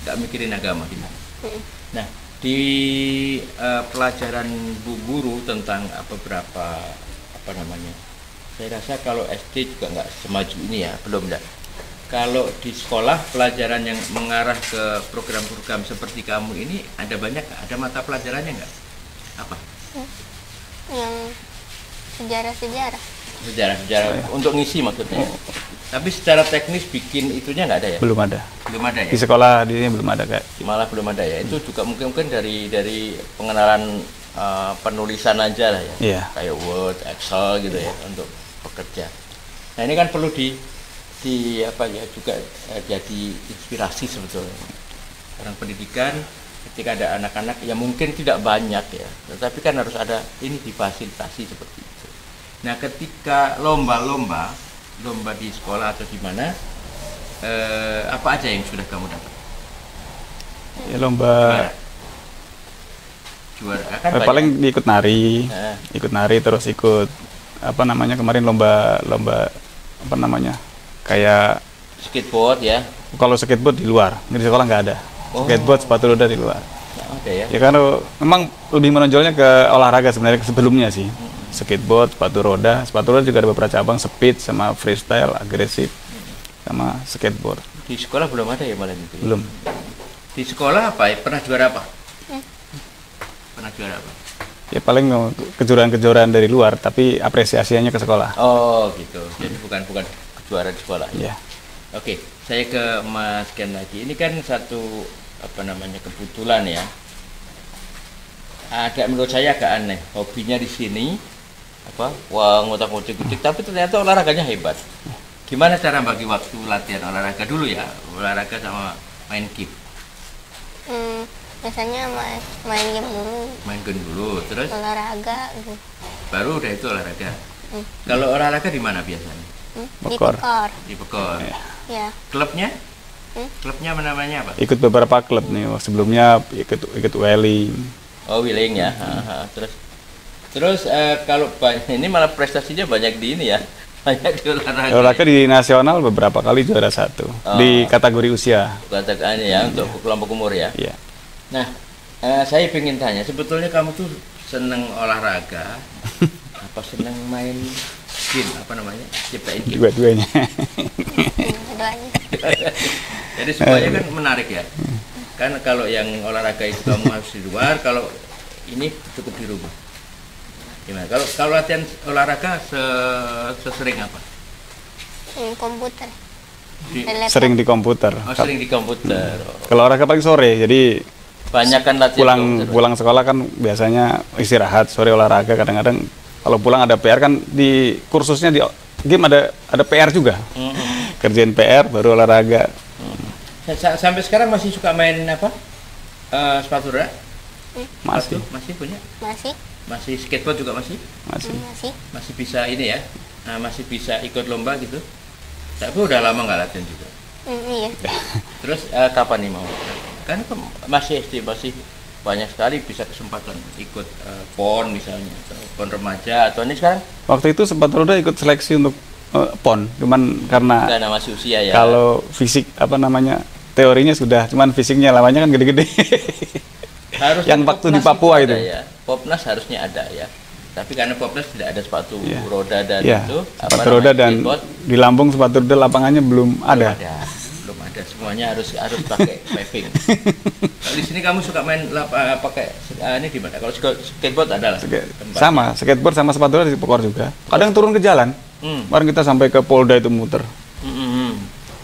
Speaker 1: nggak mikirin agama gitu. Nah, di pelajaran Bu Guru tentang beberapa apa namanya, saya rasa kalau SD juga nggak semaju ini ya, belum dah. Kalau di sekolah pelajaran yang mengarah ke program-program seperti kamu ini ada banyak, ada mata pelajarannya nggak? Apa?
Speaker 3: Yang sejarah
Speaker 1: untuk ngisi maksudnya. Tapi secara teknis bikin itunya nggak ada ya?
Speaker 2: Belum ada.
Speaker 1: Belum ada ya?
Speaker 2: Di sekolah di sini belum ada kayak.
Speaker 1: Malah belum ada ya. Itu juga mungkin dari pengenalan penulisan aja lah ya.
Speaker 2: Yeah.
Speaker 1: Kayak Word, Excel gitu ya untuk pekerja. Nah ini kan perlu di apa ya juga jadi inspirasi sebetulnya. Orang pendidikan ketika ada anak-anak ya mungkin tidak banyak ya, tetapi kan harus ada ini difasilitasi seperti itu. Nah ketika lomba di sekolah atau di mana, apa aja yang sudah kamu dapat?
Speaker 2: Ya lomba
Speaker 1: juara kan
Speaker 2: paling ikut nari, terus ikut apa namanya kemarin lomba apa namanya kayak
Speaker 1: skateboard ya.
Speaker 2: Kalau skateboard di luar, di sekolah nggak ada.
Speaker 1: Oh.
Speaker 2: Skateboard, sepatu roda di luar.
Speaker 1: Nggak ada ya.
Speaker 2: Ya karena memang lebih menonjolnya ke olahraga sebenarnya sebelumnya sih. Skateboard, sepatu roda juga ada beberapa cabang, speed sama freestyle, agresif, sama skateboard.
Speaker 1: Di sekolah belum ada ya malah itu. Ya?
Speaker 2: Belum.
Speaker 1: Di sekolah apa? Pernah juara apa? Pernah juara apa?
Speaker 2: Ya paling kejuaraan-kejuaraan dari luar, tapi apresiasinya ke sekolah.
Speaker 1: Oh gitu. Jadi bukan juara di sekolah.
Speaker 2: Iya.
Speaker 1: Oke, saya ke Mas Ken lagi. Ini kan satu kebetulan ya. Agak menurut saya agak aneh. Hobinya di sini wah ngotak-ngotik, tapi ternyata olahraganya hebat. Gimana cara bagi waktu latihan olahraga dulu ya? Olahraga sama main game.
Speaker 3: Biasanya main game dulu.
Speaker 1: Main game dulu, terus
Speaker 3: Olahraga gitu.
Speaker 1: baru udah itu olahraga. Kalau olahraga di mana biasanya?
Speaker 3: Di
Speaker 2: Pekor.
Speaker 3: Pekor.
Speaker 1: Di Pekor.
Speaker 3: Ya.
Speaker 1: Klubnya? Klubnya namanya apa?
Speaker 2: Ikut beberapa klub nih. Sebelumnya ikut Welling.
Speaker 1: Oh, Willing ya. Terus kalau ini malah prestasinya banyak di ini ya. Banyak di olahraga.
Speaker 2: Olahraga di nasional beberapa kali juara 1 di kategori usia.
Speaker 1: Katakan ya untuk kelompok umur ya.
Speaker 2: Iya.
Speaker 1: Nah, saya ingin tanya, sebetulnya kamu tuh seneng olahraga, apa seneng main game, apa namanya, ciptain game?
Speaker 2: Dua-duanya.
Speaker 3: Doanya.
Speaker 1: Jadi semuanya kan menarik ya. Kan kalau yang olahraga itu kamu harus di luar, kalau ini cukup di rumah. Gimana? Kalau latihan olahraga sesering apa?
Speaker 3: Komputer.
Speaker 1: Di-
Speaker 2: Sering di komputer.
Speaker 1: Oh, sering di komputer.
Speaker 2: Kalau olahraga paling sore, jadi
Speaker 1: Banyak kan latihan komputer.
Speaker 2: pulang sekolah kan biasanya istirahat, sore olahraga. Kadang-kadang kalau pulang ada PR kan di kursusnya di game ada PR juga. Kerjain PR baru olahraga.
Speaker 1: Sampai sekarang masih suka main apa? Sepatu roda?
Speaker 2: Masih.
Speaker 1: Sepatu? Masih punya?
Speaker 3: Masih.
Speaker 1: Masih skateboard juga masih?
Speaker 2: Masih.
Speaker 3: Masih.
Speaker 1: Masih bisa ini ya? Nah, masih bisa ikut lomba gitu? Tapi udah lama nggak latihan juga.
Speaker 3: Iya.
Speaker 1: Terus kapan nih mau? Kan masih SD, masih banyak sekali bisa kesempatan ikut PON misalnya, atau PON remaja, atau ini sekarang?
Speaker 2: Waktu itu sepatu roda ikut seleksi untuk PON, cuman karena
Speaker 1: Masih usia ya.
Speaker 2: kalau fisik teorinya sudah, cuman fisiknya lawannya kan gede-gede.
Speaker 1: Harusnya
Speaker 2: yang waktu di
Speaker 1: Popnas
Speaker 2: Papua
Speaker 1: ada
Speaker 2: itu.
Speaker 1: Ya. Popnas harusnya ada ya. Tapi karena Popnas tidak ada sepatu
Speaker 2: Iya.
Speaker 1: roda dan
Speaker 2: Ya,
Speaker 1: itu
Speaker 2: sepatu roda dan
Speaker 1: skateboard,
Speaker 2: di Lampung sepatu roda lapangannya belum ada.
Speaker 1: belum ada. Semuanya harus pakai paving. Kalau di sini kamu suka main pakai ini gimana? Kalau skateboard ada lah. tempat.
Speaker 2: Sama, skateboard sama sepatu roda di Pekor juga. Kadang turun ke jalan. Kemarin kita sampai ke Polda itu muter.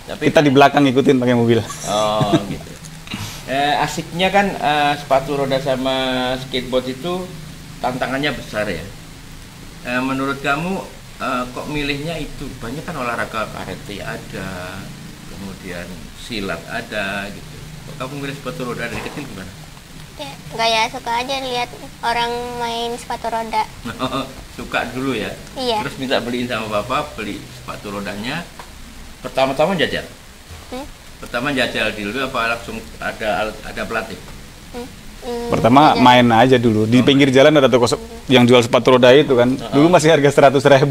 Speaker 1: Tapi
Speaker 2: Kita di belakang ngikutin pakai mobil.
Speaker 1: oh gitu. Asiknya kan sepatu roda sama skateboard itu tantangannya besar ya. Menurut kamu kok milihnya itu? Banyak kan olahraga karate ada, kemudian silat ada gitu. Kok kamu milih sepatu roda dari kecil gimana?
Speaker 3: Ya, gaya suka aja lihat orang main sepatu roda.
Speaker 1: Suka dulu ya?
Speaker 3: Iya.
Speaker 1: Terus minta beliin sama bapak, beli sepatu rodanya. Pertama-tama jajal? Pertama jajal dulu apa langsung ada pelatih?
Speaker 2: Pertama main aja dulu di pinggir jalan ada toko yang jual sepatu roda itu kan. Dulu masih harga 100.000.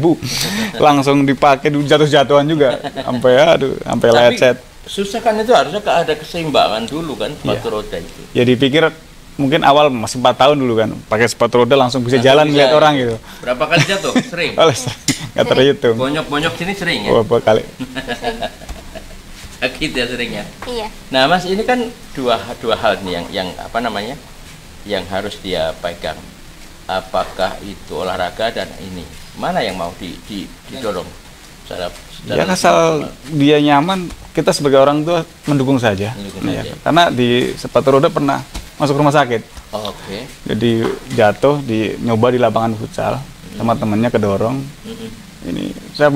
Speaker 2: Langsung dipakai dulu jatuh-jatuhan juga. Sampai lecet.
Speaker 1: Susah kan itu harusnya ada keseimbangan dulu kan sepatu roda itu.
Speaker 2: Ya dipikir mungkin awal masih 4 tahun dulu kan. Pakai sepatu roda langsung bisa jalan lihat orang gitu.
Speaker 1: Berapa kali jatuh? Sering.
Speaker 2: Nggak terhitung.
Speaker 1: Bonyok-bonyok sini sering ya.
Speaker 2: Berapa kali?
Speaker 1: Sakit ya sering ya.
Speaker 3: Iya.
Speaker 1: Nah Mas ini kan dua hal nih yang apa namanya yang harus dia pegang. Apakah itu olahraga dan ini mana yang mau didorong?
Speaker 2: Ya asal dia nyaman, kita sebagai orang tua mendukung saja. Ya, karena di sepatu roda pernah masuk rumah sakit.
Speaker 1: Oke.
Speaker 2: Jadi jatuh nyoba di lapangan futsal sama temennya kedorong. Ini saya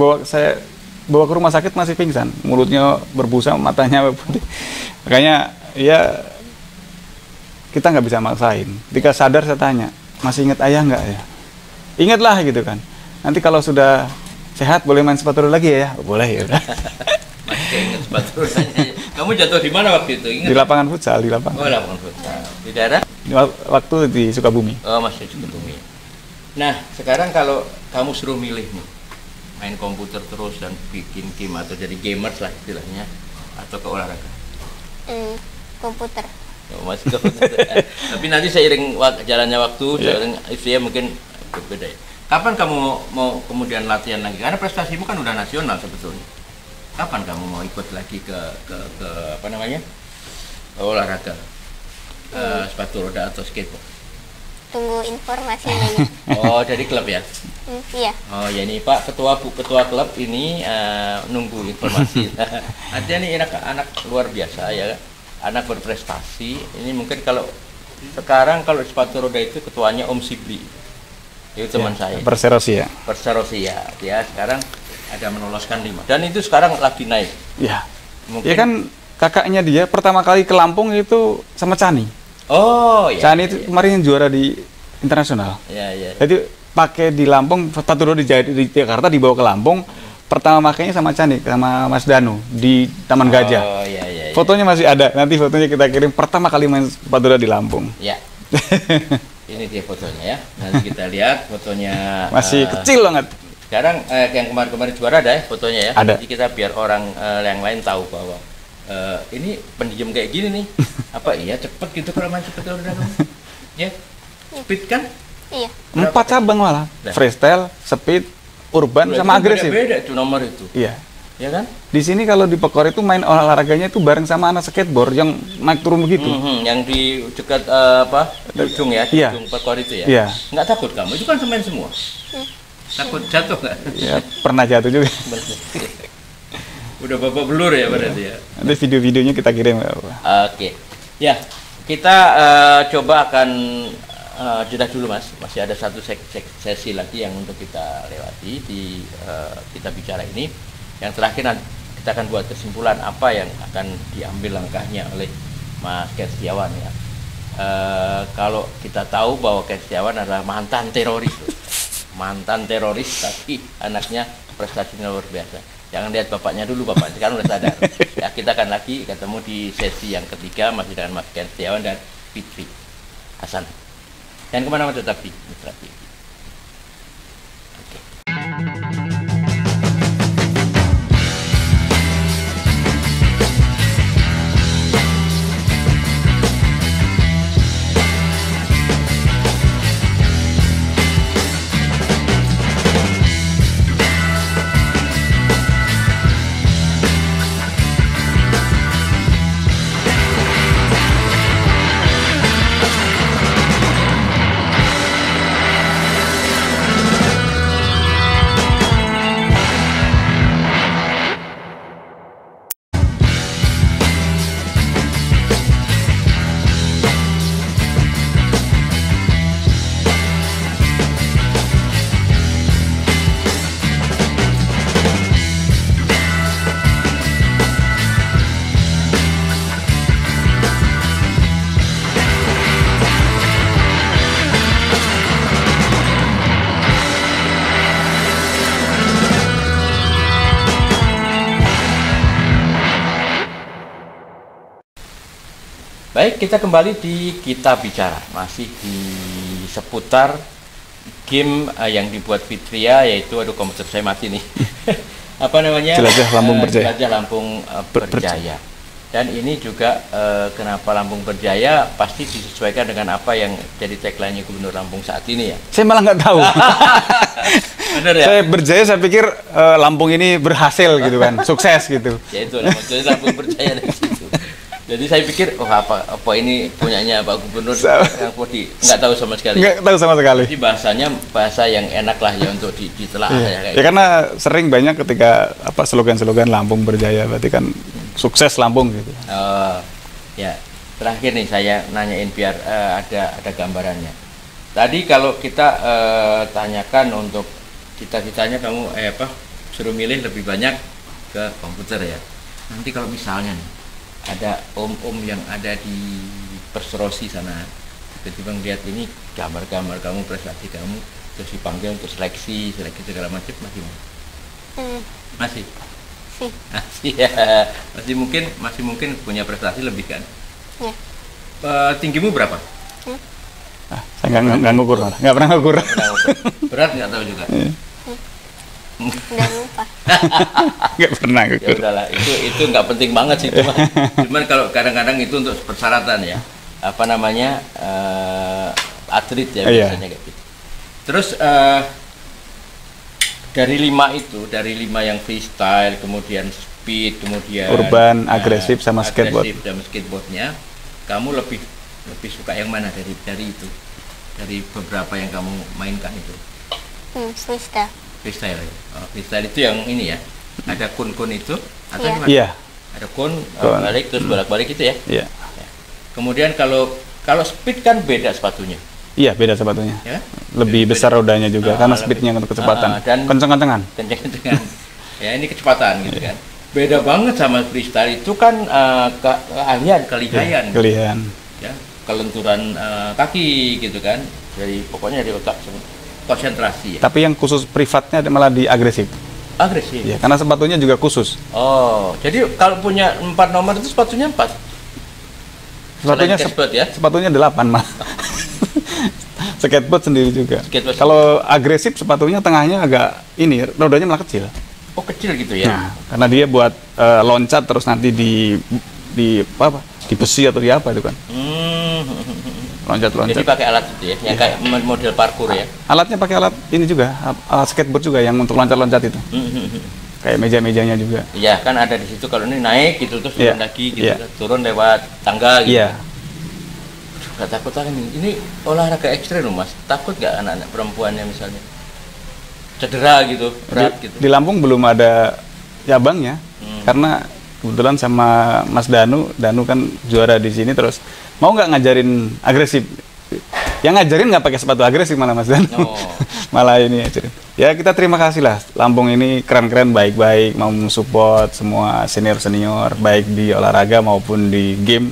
Speaker 2: bawa ke rumah sakit masih pingsan, mulutnya berbusa, matanya putih. Makanya ya kita nggak bisa maksain. Ketika sadar saya tanya, masih ingat ayah nggak ya? Ingatlah gitu kan. Nanti kalau sudah sehat boleh main sepatu roda lagi ya? Boleh ya udah.
Speaker 1: Masih ingat sepatu rodanya. Kamu jatuh di mana waktu itu? Ingat?
Speaker 2: Di lapangan futsal, di lapangan.
Speaker 1: Oh, lapangan futsal. Di daerah?
Speaker 2: Waktu di Sukabumi.
Speaker 1: Oh, masih Sukabumi. Nah, sekarang kalau kamu suruh milih nih, main komputer terus dan bikin game atau jadi gamers lah istilahnya, atau ke olahraga?
Speaker 3: Komputer.
Speaker 1: Oh, masih ke komputer. Tapi nanti seiring jalannya waktu, seiring usia mungkin berbeda ya. Kapan kamu mau kemudian latihan lagi? Karena prestasimu kan udah nasional sebetulnya. Kapan kamu mau ikut lagi ke apa namanya, olahraga, sepatu roda atau skateboard?
Speaker 3: Tunggu informasinya.
Speaker 1: Oh, dari klub ya?
Speaker 3: Iya.
Speaker 1: Oh ya, ini Pak ketua klub ini nunggu informasi. Artinya ini anak luar biasa ya, anak berprestasi. Ini mungkin kalau sekarang kalau sepatu roda itu ketuanya Om Sibli, itu teman saya.
Speaker 2: Perserosi ya.
Speaker 1: Perserosi ya, dia sekarang ada menoloskan 5 dan itu sekarang lagi naik.
Speaker 2: Ya.
Speaker 1: Mungkin.
Speaker 2: Ya kan kakaknya dia pertama kali ke Lampung itu sama Chani.
Speaker 1: Oh ya.
Speaker 2: Chani itu kemarin juara di internasional.
Speaker 1: Iya.
Speaker 2: Jadi pakai di Lampung, sepatu roda di Jakarta dibawa ke Lampung. Pertama makainya sama Chani, sama Mas Danu di Taman Gajah.
Speaker 1: Oh iya.
Speaker 2: Fotonya masih ada. Nanti fotonya kita kirim pertama kali main sepatu roda di Lampung.
Speaker 1: Ya. Ini dia fotonya ya. Nanti kita lihat fotonya.
Speaker 2: Masih kecil banget.
Speaker 1: Sekarang yang kemarin juara ada ya fotonya ya.
Speaker 2: Ada.
Speaker 1: Jadi kita biar orang yang lain tahu bahwa ini pendiam kayak gini nih. Apa iya cepet gitu kalau main sepatu roda kamu? Ya. Speed kan?
Speaker 3: Iya.
Speaker 2: 4 cabang malah. Freestyle, speed, urban, sama agresif.
Speaker 1: Beda itu nomor itu.
Speaker 2: Iya.
Speaker 1: Ya kan?
Speaker 2: Di sini kalau di Pekor itu main olahraganya itu bareng sama anak skateboard yang naik turun begitu.
Speaker 1: Yang di dekat di ujung ya, di
Speaker 2: Iya.
Speaker 1: ujung Pekor itu ya.
Speaker 2: Iya.
Speaker 1: Nggak takut kamu? Itu kan main semua. Takut jatuh nggak?
Speaker 2: Ya, pernah jatuh juga.
Speaker 1: Udah babak belur ya berarti ya.
Speaker 2: Nanti video-videonya kita kirim.
Speaker 1: Oke. Ya, kita coba akan jeda dulu Mas. Masih ada satu sesi lagi yang untuk kita lewati di kita bicara ini. Yang terakhir nanti kita akan buat kesimpulan apa yang akan diambil langkahnya oleh Mas Ken Setiawan ya. Kalau kita tahu bahwa Ken Setiawan adalah mantan teroris, tapi anaknya prestasinya luar biasa. Jangan lihat bapaknya dulu, bapak sekarang udah sadar. Ya, kita akan lagi ketemu di sesi yang ketiga masih dengan Mas Ken Setiawan dan Fitri Hasan. Jangan kemana-mana, tetap di Mitra TV. Oke. Baik, kita kembali di Kita Bicara, masih di seputar game yang dibuat Fitria, yaitu aduh komputer saya mati nih. Apa namanya?
Speaker 2: Jelajah Lampung Berjaya.
Speaker 1: Jelajah Lampung Berjaya. Dan ini juga kenapa Lampung Berjaya pasti disesuaikan dengan apa yang jadi tagline-nya Gubernur Lampung saat ini ya.
Speaker 2: Saya malah nggak tahu.
Speaker 1: Bener ya?
Speaker 2: Saya berjaya, saya pikir Lampung ini berhasil gitu kan, sukses gitu.
Speaker 1: Ya itu maksudnya Lampung Berjaya dari situ. Jadi saya pikir, oh apa ini punyanya Pak Gubernur yang nggak tahu sama sekali.
Speaker 2: Nggak tahu sama sekali.
Speaker 1: Jadi bahasanya bahasa yang enak lah ya untuk ditelaah ya.
Speaker 2: Ya karena sering banyak ketika apa slogan-slogan Lampung Berjaya, berarti kan sukses Lampung gitu.
Speaker 1: Ya terakhir nih saya nanyain biar ada gambarannya. Tadi kalau kita tanyakan untuk cita-citanya kamu suruh milih lebih banyak ke komputer ya. Nanti kalau misalnya nih ada om-om yang ada di Perserosi sana tiba-tiba ngeliat ini gambar-gambar kamu, prestasi kamu, terus dipanggil untuk seleksi segala macam, masih mau? Masih ya, masih mungkin punya prestasi lebih kan?
Speaker 3: Ya.
Speaker 1: Tinggimu berapa?
Speaker 2: Saya nggak ngukur, nggak pernah ngukur.
Speaker 1: Berat nggak tahu juga.
Speaker 3: Udah lupa.
Speaker 2: Nggak pernah
Speaker 1: Ya
Speaker 2: ngukur.
Speaker 1: udahlah, itu nggak penting banget sih, cuman kalau kadang-kadang itu untuk persyaratan ya, apa namanya, atlet ya
Speaker 2: Iya.
Speaker 1: biasanya kayak gitu. Terus dari 5 itu, dari 5 yang freestyle, kemudian speed, kemudian
Speaker 2: Urban, agresif, sama skateboard.
Speaker 1: agresif dan skateboardnya, kamu lebih suka yang mana dari itu, dari beberapa yang kamu mainkan itu?
Speaker 3: Freestyle.
Speaker 1: Freestyle ya? Oh, freestyle itu yang ini ya, ada kun-kun itu atau
Speaker 3: Iya.
Speaker 1: gimana?
Speaker 2: Iya,
Speaker 1: Ada kun,
Speaker 2: Kun.
Speaker 1: balik terus bolak-balik itu ya.
Speaker 2: iya.
Speaker 1: Ya. Kemudian kalau speed kan beda sepatunya,
Speaker 2: Iya, beda sepatunya.
Speaker 1: ya.
Speaker 2: Lebih
Speaker 1: Beda.
Speaker 2: besar rodanya juga karena
Speaker 1: lebih-
Speaker 2: speednya untuk kecepatan.
Speaker 1: dan
Speaker 2: Kenceng-kencengan.
Speaker 1: kenceng-kencengan. Ya ini kecepatan gitu
Speaker 2: Iya.
Speaker 1: kan. Beda banget sama freestyle itu kan keahlian, kelihayan,
Speaker 2: Kelihan.
Speaker 1: ya, kelenturan kaki gitu kan. Dari pokoknya dari otak konsentrasi ya.
Speaker 2: Tapi yang khusus privatnya malah di agresif.
Speaker 1: Agresif.
Speaker 2: Ya, karena sepatunya juga khusus.
Speaker 1: Oh, jadi kalau punya 4 nomor itu sepatunya 4.
Speaker 2: Sepatunya
Speaker 1: Selain skateboard ya?
Speaker 2: Sepatunya 8 mah. Skateboard sendiri juga.
Speaker 1: Skateboard
Speaker 2: Kalau agresif sepatunya tengahnya agak ini, rodanya malah kecil.
Speaker 1: Oh, kecil gitu ya.
Speaker 2: Nah, karena dia buat loncat terus nanti di apa? Di besi atau di apa itu kan.
Speaker 1: Jadi
Speaker 2: Loncat-loncat.
Speaker 1: pakai alat itu ya, yang kayak model parkour ya.
Speaker 2: Alatnya pakai alat ini juga, alat skateboard juga yang untuk loncat-loncat itu. Kayak meja-mejanya juga.
Speaker 1: Iya, kan ada di situ kalau ini naik gitu terus turun
Speaker 2: Iya.
Speaker 1: lagi gitu
Speaker 2: Iya.
Speaker 1: kan. Turun lewat tangga gitu.
Speaker 2: Iya.
Speaker 1: Gak takut lagi nih. Ini olahraga ekstrim loh Mas. Takut gak anak-anak perempuannya misalnya cedera gitu, berat gitu.
Speaker 2: Di Lampung belum ada cabangnya, karena kebetulan sama Mas Danu kan juara di sini, terus mau nggak ngajarin agresif. Yang ngajarin nggak pakai sepatu agresif malah Mas Danu.
Speaker 1: Oh.
Speaker 2: Malah ini ajarin. Ya kita terima kasih lah, Lampung ini keren-keren, baik-baik, mau support semua senior-senior, baik di olahraga maupun di game.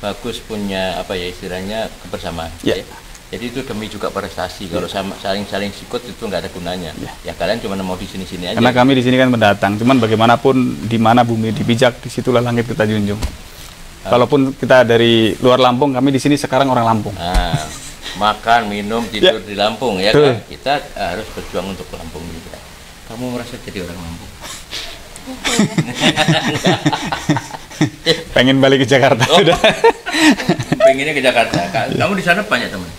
Speaker 1: Bagus punya apa ya istilahnya kebersamaan.
Speaker 2: Ya.
Speaker 1: Jadi itu demi juga prestasi. Kalau sama saling sikut itu nggak ada gunanya.
Speaker 2: Ya.
Speaker 1: Ya kalian cuma mau di sini-sini aja.
Speaker 2: Karena kami di sini kan pendatang, cuman bagaimanapun di mana bumi dipijak, disitulah langit kita junjung. Kalaupun kita dari luar Lampung, kami di sini sekarang orang Lampung.
Speaker 1: Nah, makan, minum, tidur di Lampung ya
Speaker 2: Betul.
Speaker 1: kan. Kita harus berjuang untuk Lampung juga. Kamu merasa jadi orang Lampung?
Speaker 2: Pengen balik ke Jakarta
Speaker 1: Oh.
Speaker 2: sudah.
Speaker 1: Pengennya ke Jakarta. Kamu di sana banyak teman?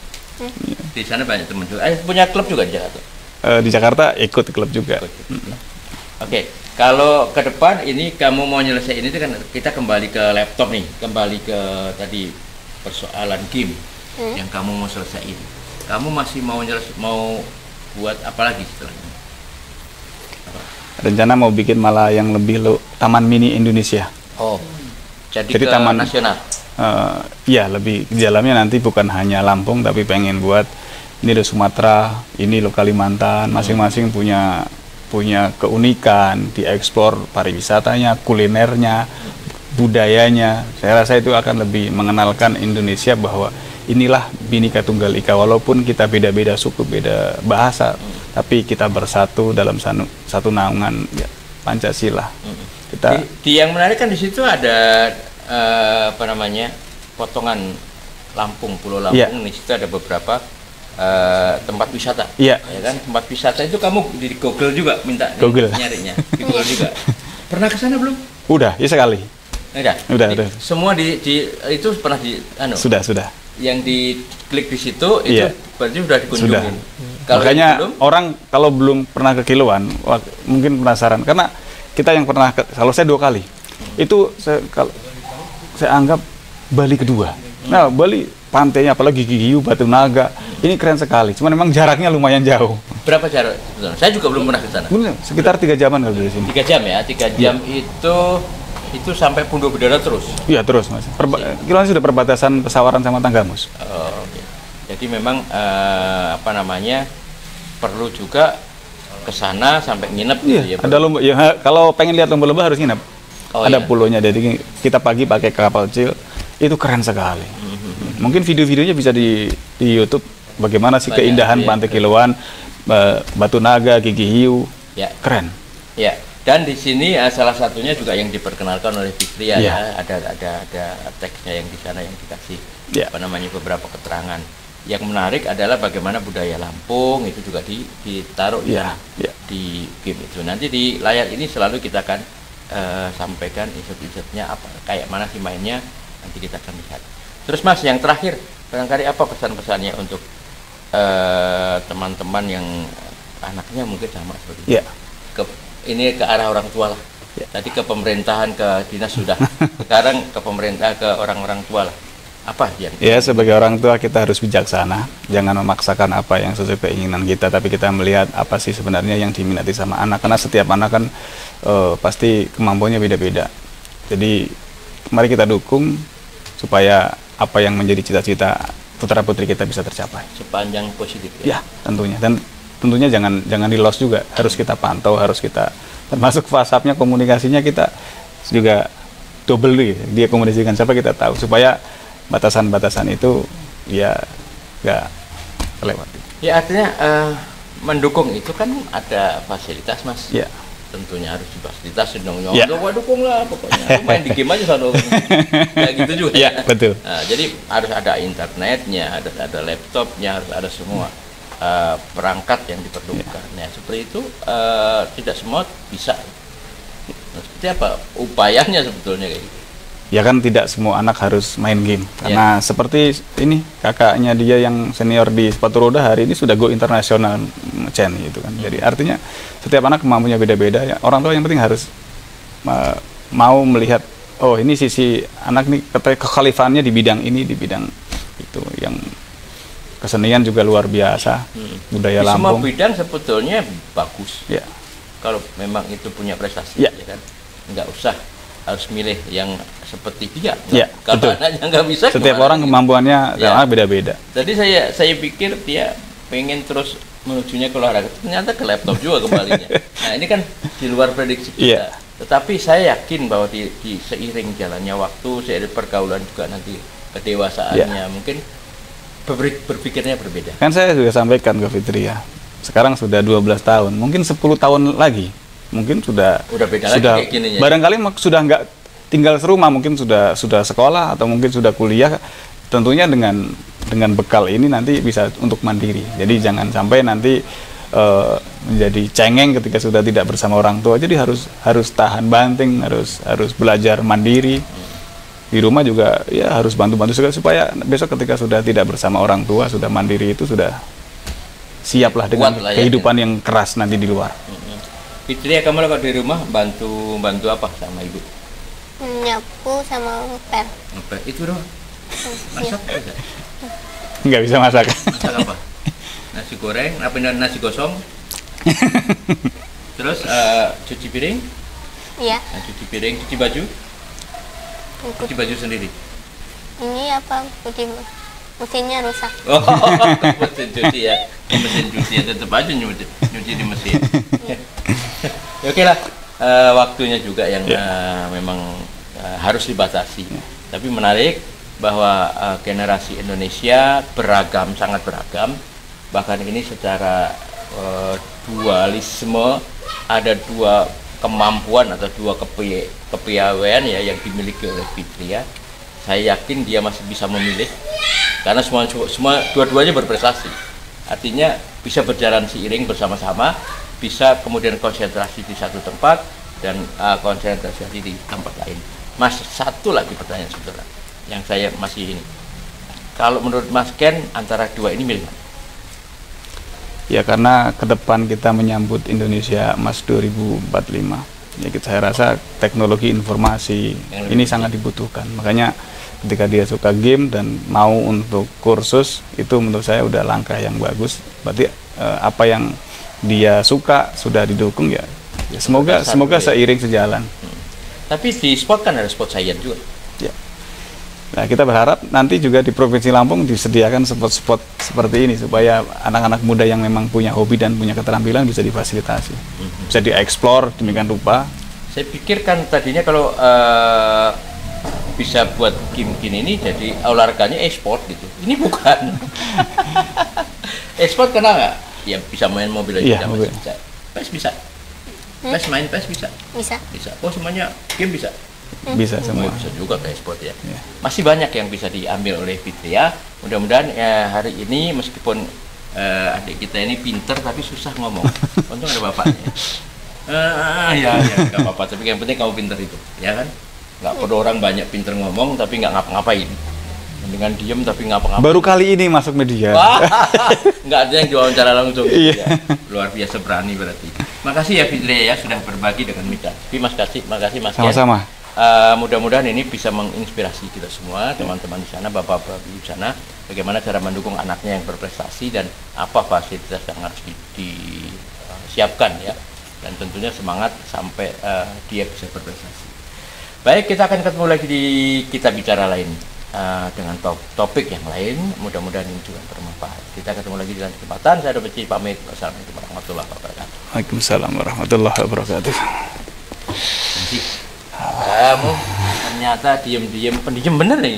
Speaker 1: Di sana banyak teman juga. Punya klub juga di Jakarta?
Speaker 2: Di Jakarta ikut klub juga.
Speaker 1: Oke, kalau ke depan ini kamu mau nyelesain ini kan kita kembali ke laptop nih, kembali ke tadi persoalan game yang kamu mau selesaiin. Kamu masih mau mau buat apa lagi setelahnya?
Speaker 2: Rencana mau bikin malah yang lebih taman mini Indonesia.
Speaker 1: Oh, jadi
Speaker 2: Jadi
Speaker 1: ke
Speaker 2: taman
Speaker 1: nasional.
Speaker 2: Ya lebih di dalamnya nanti bukan hanya Lampung, tapi pengen buat ini ada Sumatera, ini lo Kalimantan, masing-masing punya keunikan, dieksplor pariwisatanya, kulinernya, budayanya. Saya rasa itu akan lebih mengenalkan Indonesia bahwa inilah Bhinneka Tunggal Ika, walaupun kita beda-beda suku, beda bahasa, tapi kita bersatu dalam satu naungan ya, Pancasila. Kita
Speaker 1: Di yang menarik kan di situ ada apa namanya potongan Lampung, Pulau Lampung.
Speaker 2: Iya.
Speaker 1: Di situ ada beberapa tempat wisata.
Speaker 2: Iya.
Speaker 1: Ya kan tempat wisata itu kamu di Google juga minta
Speaker 2: Google.
Speaker 1: nyarinya di Google juga. Pernah ke sana belum?
Speaker 2: udah ya sekali.
Speaker 1: Udah.
Speaker 2: Udah.
Speaker 1: Semua itu pernah di
Speaker 2: Sudah.
Speaker 1: yang diklik di situ itu
Speaker 2: Iya.
Speaker 1: berarti sudah dikunjungin. Kalau
Speaker 2: Makanya
Speaker 1: yang belum,
Speaker 2: orang kalau belum pernah ke Kiluan, mungkin penasaran karena kita yang pernah kalau saya 2 kali. Itu saya anggap Bali kedua. Nah, Bali pantainya apalagi Gigi Hiu, Batu Naga, ini keren sekali. Cuman memang jaraknya lumayan jauh.
Speaker 1: berapa jarak? Sebetulnya? Saya juga belum pernah ke sana.
Speaker 2: Bener, sekitar 3 jaman kalau dari sini.
Speaker 1: 3 jam ya, 3 jam itu sampai Pundo Bedara terus.
Speaker 2: Iya terus mas. Kiluan sudah perbatasan Pesawaran sama Tanggamus.
Speaker 1: Oh, oke. Jadi memang apa namanya perlu juga ke sana sampai nginep gitu ya.
Speaker 2: Iya. Ada lomba. Ya kalau pengen lihat lomba-lomba harus nginep.
Speaker 1: Oh,
Speaker 2: Ada
Speaker 1: iya.
Speaker 2: pulaunya. Jadi kita pagi pakai kapal kecil. Itu keren sekali. Mungkin video-videonya bisa di YouTube. Bagaimana sih
Speaker 1: Banyak,
Speaker 2: keindahan
Speaker 1: iya.
Speaker 2: Pantai Kiluan, Batu Naga, Gigi Hiu.
Speaker 1: Ya.
Speaker 2: Keren.
Speaker 1: Ya. Dan di sini salah satunya juga yang diperkenalkan oleh Fikri ya,
Speaker 2: Iya.
Speaker 1: ada teksnya yang di sana yang dikasih
Speaker 2: Iya.
Speaker 1: apa namanya beberapa keterangan. yang menarik adalah bagaimana budaya Lampung itu juga ditaruh di game itu. Nanti di layar ini selalu kita akan sampaikan insert-insertnya apa, kayak mana sih mainnya, nanti kita akan lihat. Terus Mas, yang terakhir, barangkali apa pesan-pesannya untuk teman-teman yang anaknya mungkin sama seperti itu? Ini ke arah orang tua lah. Tadi ke pemerintahan, ke dinas sudah. Sekarang ke pemerintah, ke orang-orang tua lah. Apa yang?
Speaker 2: Ya, sebagai orang tua kita harus bijaksana, jangan memaksakan apa yang sesuai keinginan kita, tapi kita melihat apa sih sebenarnya yang diminati sama anak, karena setiap anak kan pasti kemampuannya beda-beda. Jadi mari kita dukung supaya apa yang menjadi cita-cita putra-putri kita bisa tercapai.
Speaker 1: Sepanjang positif
Speaker 2: ya? Ya, tentunya. Dan tentunya jangan di loss juga, harus kita pantau, harus kita, termasuk WhatsApp-nya, komunikasinya kita juga double dia komunikasikan siapa kita tahu, supaya batasan-batasan itu ya nggak terlewati.
Speaker 1: Ya, artinya mendukung itu kan ada fasilitas, Mas.
Speaker 2: Ya.
Speaker 1: Tentunya harus difasilitasi dong. Wah, dukung lah pokoknya. Main di game aja sana. Ya gitu juga.
Speaker 2: Ya, betul.
Speaker 1: Nah, jadi harus ada internetnya, ada laptopnya, harus ada semua perangkat yang diperlukan. Nah, seperti itu tidak semua bisa. Nah, seperti apa upayanya sebetulnya kayak gitu?
Speaker 2: Ya kan tidak semua anak harus main game, karena seperti ini kakaknya dia yang senior di sepatu roda hari ini sudah go internasional Chen gitu kan. Jadi artinya setiap anak kemampuannya beda-beda ya. Orang tua yang penting harus mau melihat, oh ini sisi anak nih kekhalifahannya di bidang ini, di bidang itu, yang kesenian juga luar biasa, budaya
Speaker 1: di
Speaker 2: Lampung.
Speaker 1: Semua bidang sebetulnya bagus.
Speaker 2: Ya.
Speaker 1: Kalau memang itu punya prestasi,
Speaker 2: ya
Speaker 1: kan, nggak usah harus milih yang seperti dia.
Speaker 2: Ya,
Speaker 1: kalau anaknya nggak bisa,
Speaker 2: setiap orang kemampuannya beda-beda.
Speaker 1: Jadi saya pikir dia pengen terus menujunya ke olahraga, ternyata ke laptop juga kembalinya. Nah, ini kan di luar prediksi kita. Tetapi saya yakin bahwa di seiring jalannya waktu, seiring pergaulan juga nanti kedewasaannya, mungkin berpikirnya berbeda.
Speaker 2: Kan saya juga sampaikan ke Fitri ya, sekarang sudah 12 tahun, mungkin 10 tahun lagi mungkin sudah
Speaker 1: beda lagi kayak gini ya.
Speaker 2: Barangkali sudah nggak tinggal serumah, mungkin sudah sekolah atau mungkin sudah kuliah, tentunya dengan bekal ini nanti bisa untuk mandiri. Jadi jangan sampai nanti menjadi cengeng ketika sudah tidak bersama orang tua. Jadi harus tahan banting, harus belajar mandiri. Di rumah juga ya harus bantu-bantu supaya besok ketika sudah tidak bersama orang tua, sudah mandiri, itu sudah siaplah dengan kehidupan yang keras nanti di luar.
Speaker 1: Fitri, kamu kalau di rumah bantu apa sama ibu?
Speaker 3: Nyapu sama ngepel.
Speaker 1: Ngepel itu doang. Masak bisa?
Speaker 2: Nggak bisa masak.
Speaker 1: Masak apa? Nasi goreng, nasi gosong. Terus cuci piring?
Speaker 3: Iya.
Speaker 1: Nah, cuci piring, cuci baju? Cuci baju sendiri. Ini
Speaker 3: apa? Mesinnya rusak.
Speaker 1: Oh, mesin cuci ya. Mesin cuci ya, tetap aja nyuci di mesin. Ya, oke lah, waktunya juga yang memang harus dibatasi. Tapi menarik bahwa generasi Indonesia beragam, sangat beragam. Bahkan ini secara dualisme, ada dua kemampuan atau dua kepiawaian ya yang dimiliki oleh Fitri ya. Saya yakin dia masih bisa memilih, karena semua dua-duanya berprestasi. Artinya bisa berjalan seiring bersama-sama, bisa kemudian konsentrasi di satu tempat dan konsentrasi di tempat lain. Mas, satu lagi pertanyaan saudara yang saya masih ini. Kalau menurut Mas Ken, antara dua ini milih mana?
Speaker 2: Ya, karena ke depan kita menyambut Indonesia Emas 2045. Ya, saya rasa teknologi informasi ini sangat dibutuhkan. Makanya ketika dia suka game dan mau untuk kursus, itu menurut saya udah langkah yang bagus. Berarti apa yang dia suka sudah didukung ya. Semoga seiring sejalan.
Speaker 1: Tapi di sport kan ada sport science juga.
Speaker 2: Ya. Nah, kita berharap nanti juga di Provinsi Lampung disediakan spot-spot seperti ini supaya anak-anak muda yang memang punya hobi dan punya keterampilan bisa difasilitasi, bisa dieksplor demikian rupa.
Speaker 1: Saya pikir kan tadinya kalau bisa buat game ini jadi olahraganya e-sport gitu. Ini bukan. E-sport kenal nggak? Ya bisa main mobil aja, bisa. PES bisa. PES main PES bisa.
Speaker 3: Bisa.
Speaker 1: Bisa. Oh, semuanya game bisa.
Speaker 2: bisa semua.
Speaker 1: Bisa juga ke ekspor ya.
Speaker 2: Ya.
Speaker 1: Masih banyak yang bisa diambil oleh Fitri ya. Mudah-mudahan hari ini meskipun adik kita ini pinter tapi susah ngomong. Untung ada bapaknya. Ya, nggak apa-apa. Tapi yang penting kamu pinter itu, ya kan? Nggak perlu orang banyak pinter ngomong tapi nggak ngapa-ngapain. Dengan diem tapi ngapa-ngapain.
Speaker 2: Baru kali ini masuk media.
Speaker 1: Nggak ada yang diwawancara langsung.
Speaker 2: Iya.
Speaker 1: Ya. Luar biasa berani berarti. Makasih ya Fitri ya sudah berbagi dengan Mita. Makasih Mas Ken.
Speaker 2: Sama-sama.
Speaker 1: Mudah-mudahan ini bisa menginspirasi kita semua, teman-teman di sana, bapak-bapak di sana, bagaimana cara mendukung anaknya yang berprestasi dan apa fasilitas yang harus disiapkan ya, dan tentunya semangat sampai dia bisa berprestasi. Baik, kita akan ketemu lagi di Kita Bicara lain dengan topik yang lain. Mudah-mudahan ini juga bermanfaat. Kita ketemu lagi di lain kesempatan. Saya Robert pamit. Wassalamualaikum warahmatullahi wabarakatuh.
Speaker 2: Waalaikumsalam warahmatullahi wabarakatuh.
Speaker 1: Kamu ternyata diem-diem pendiam bener nih.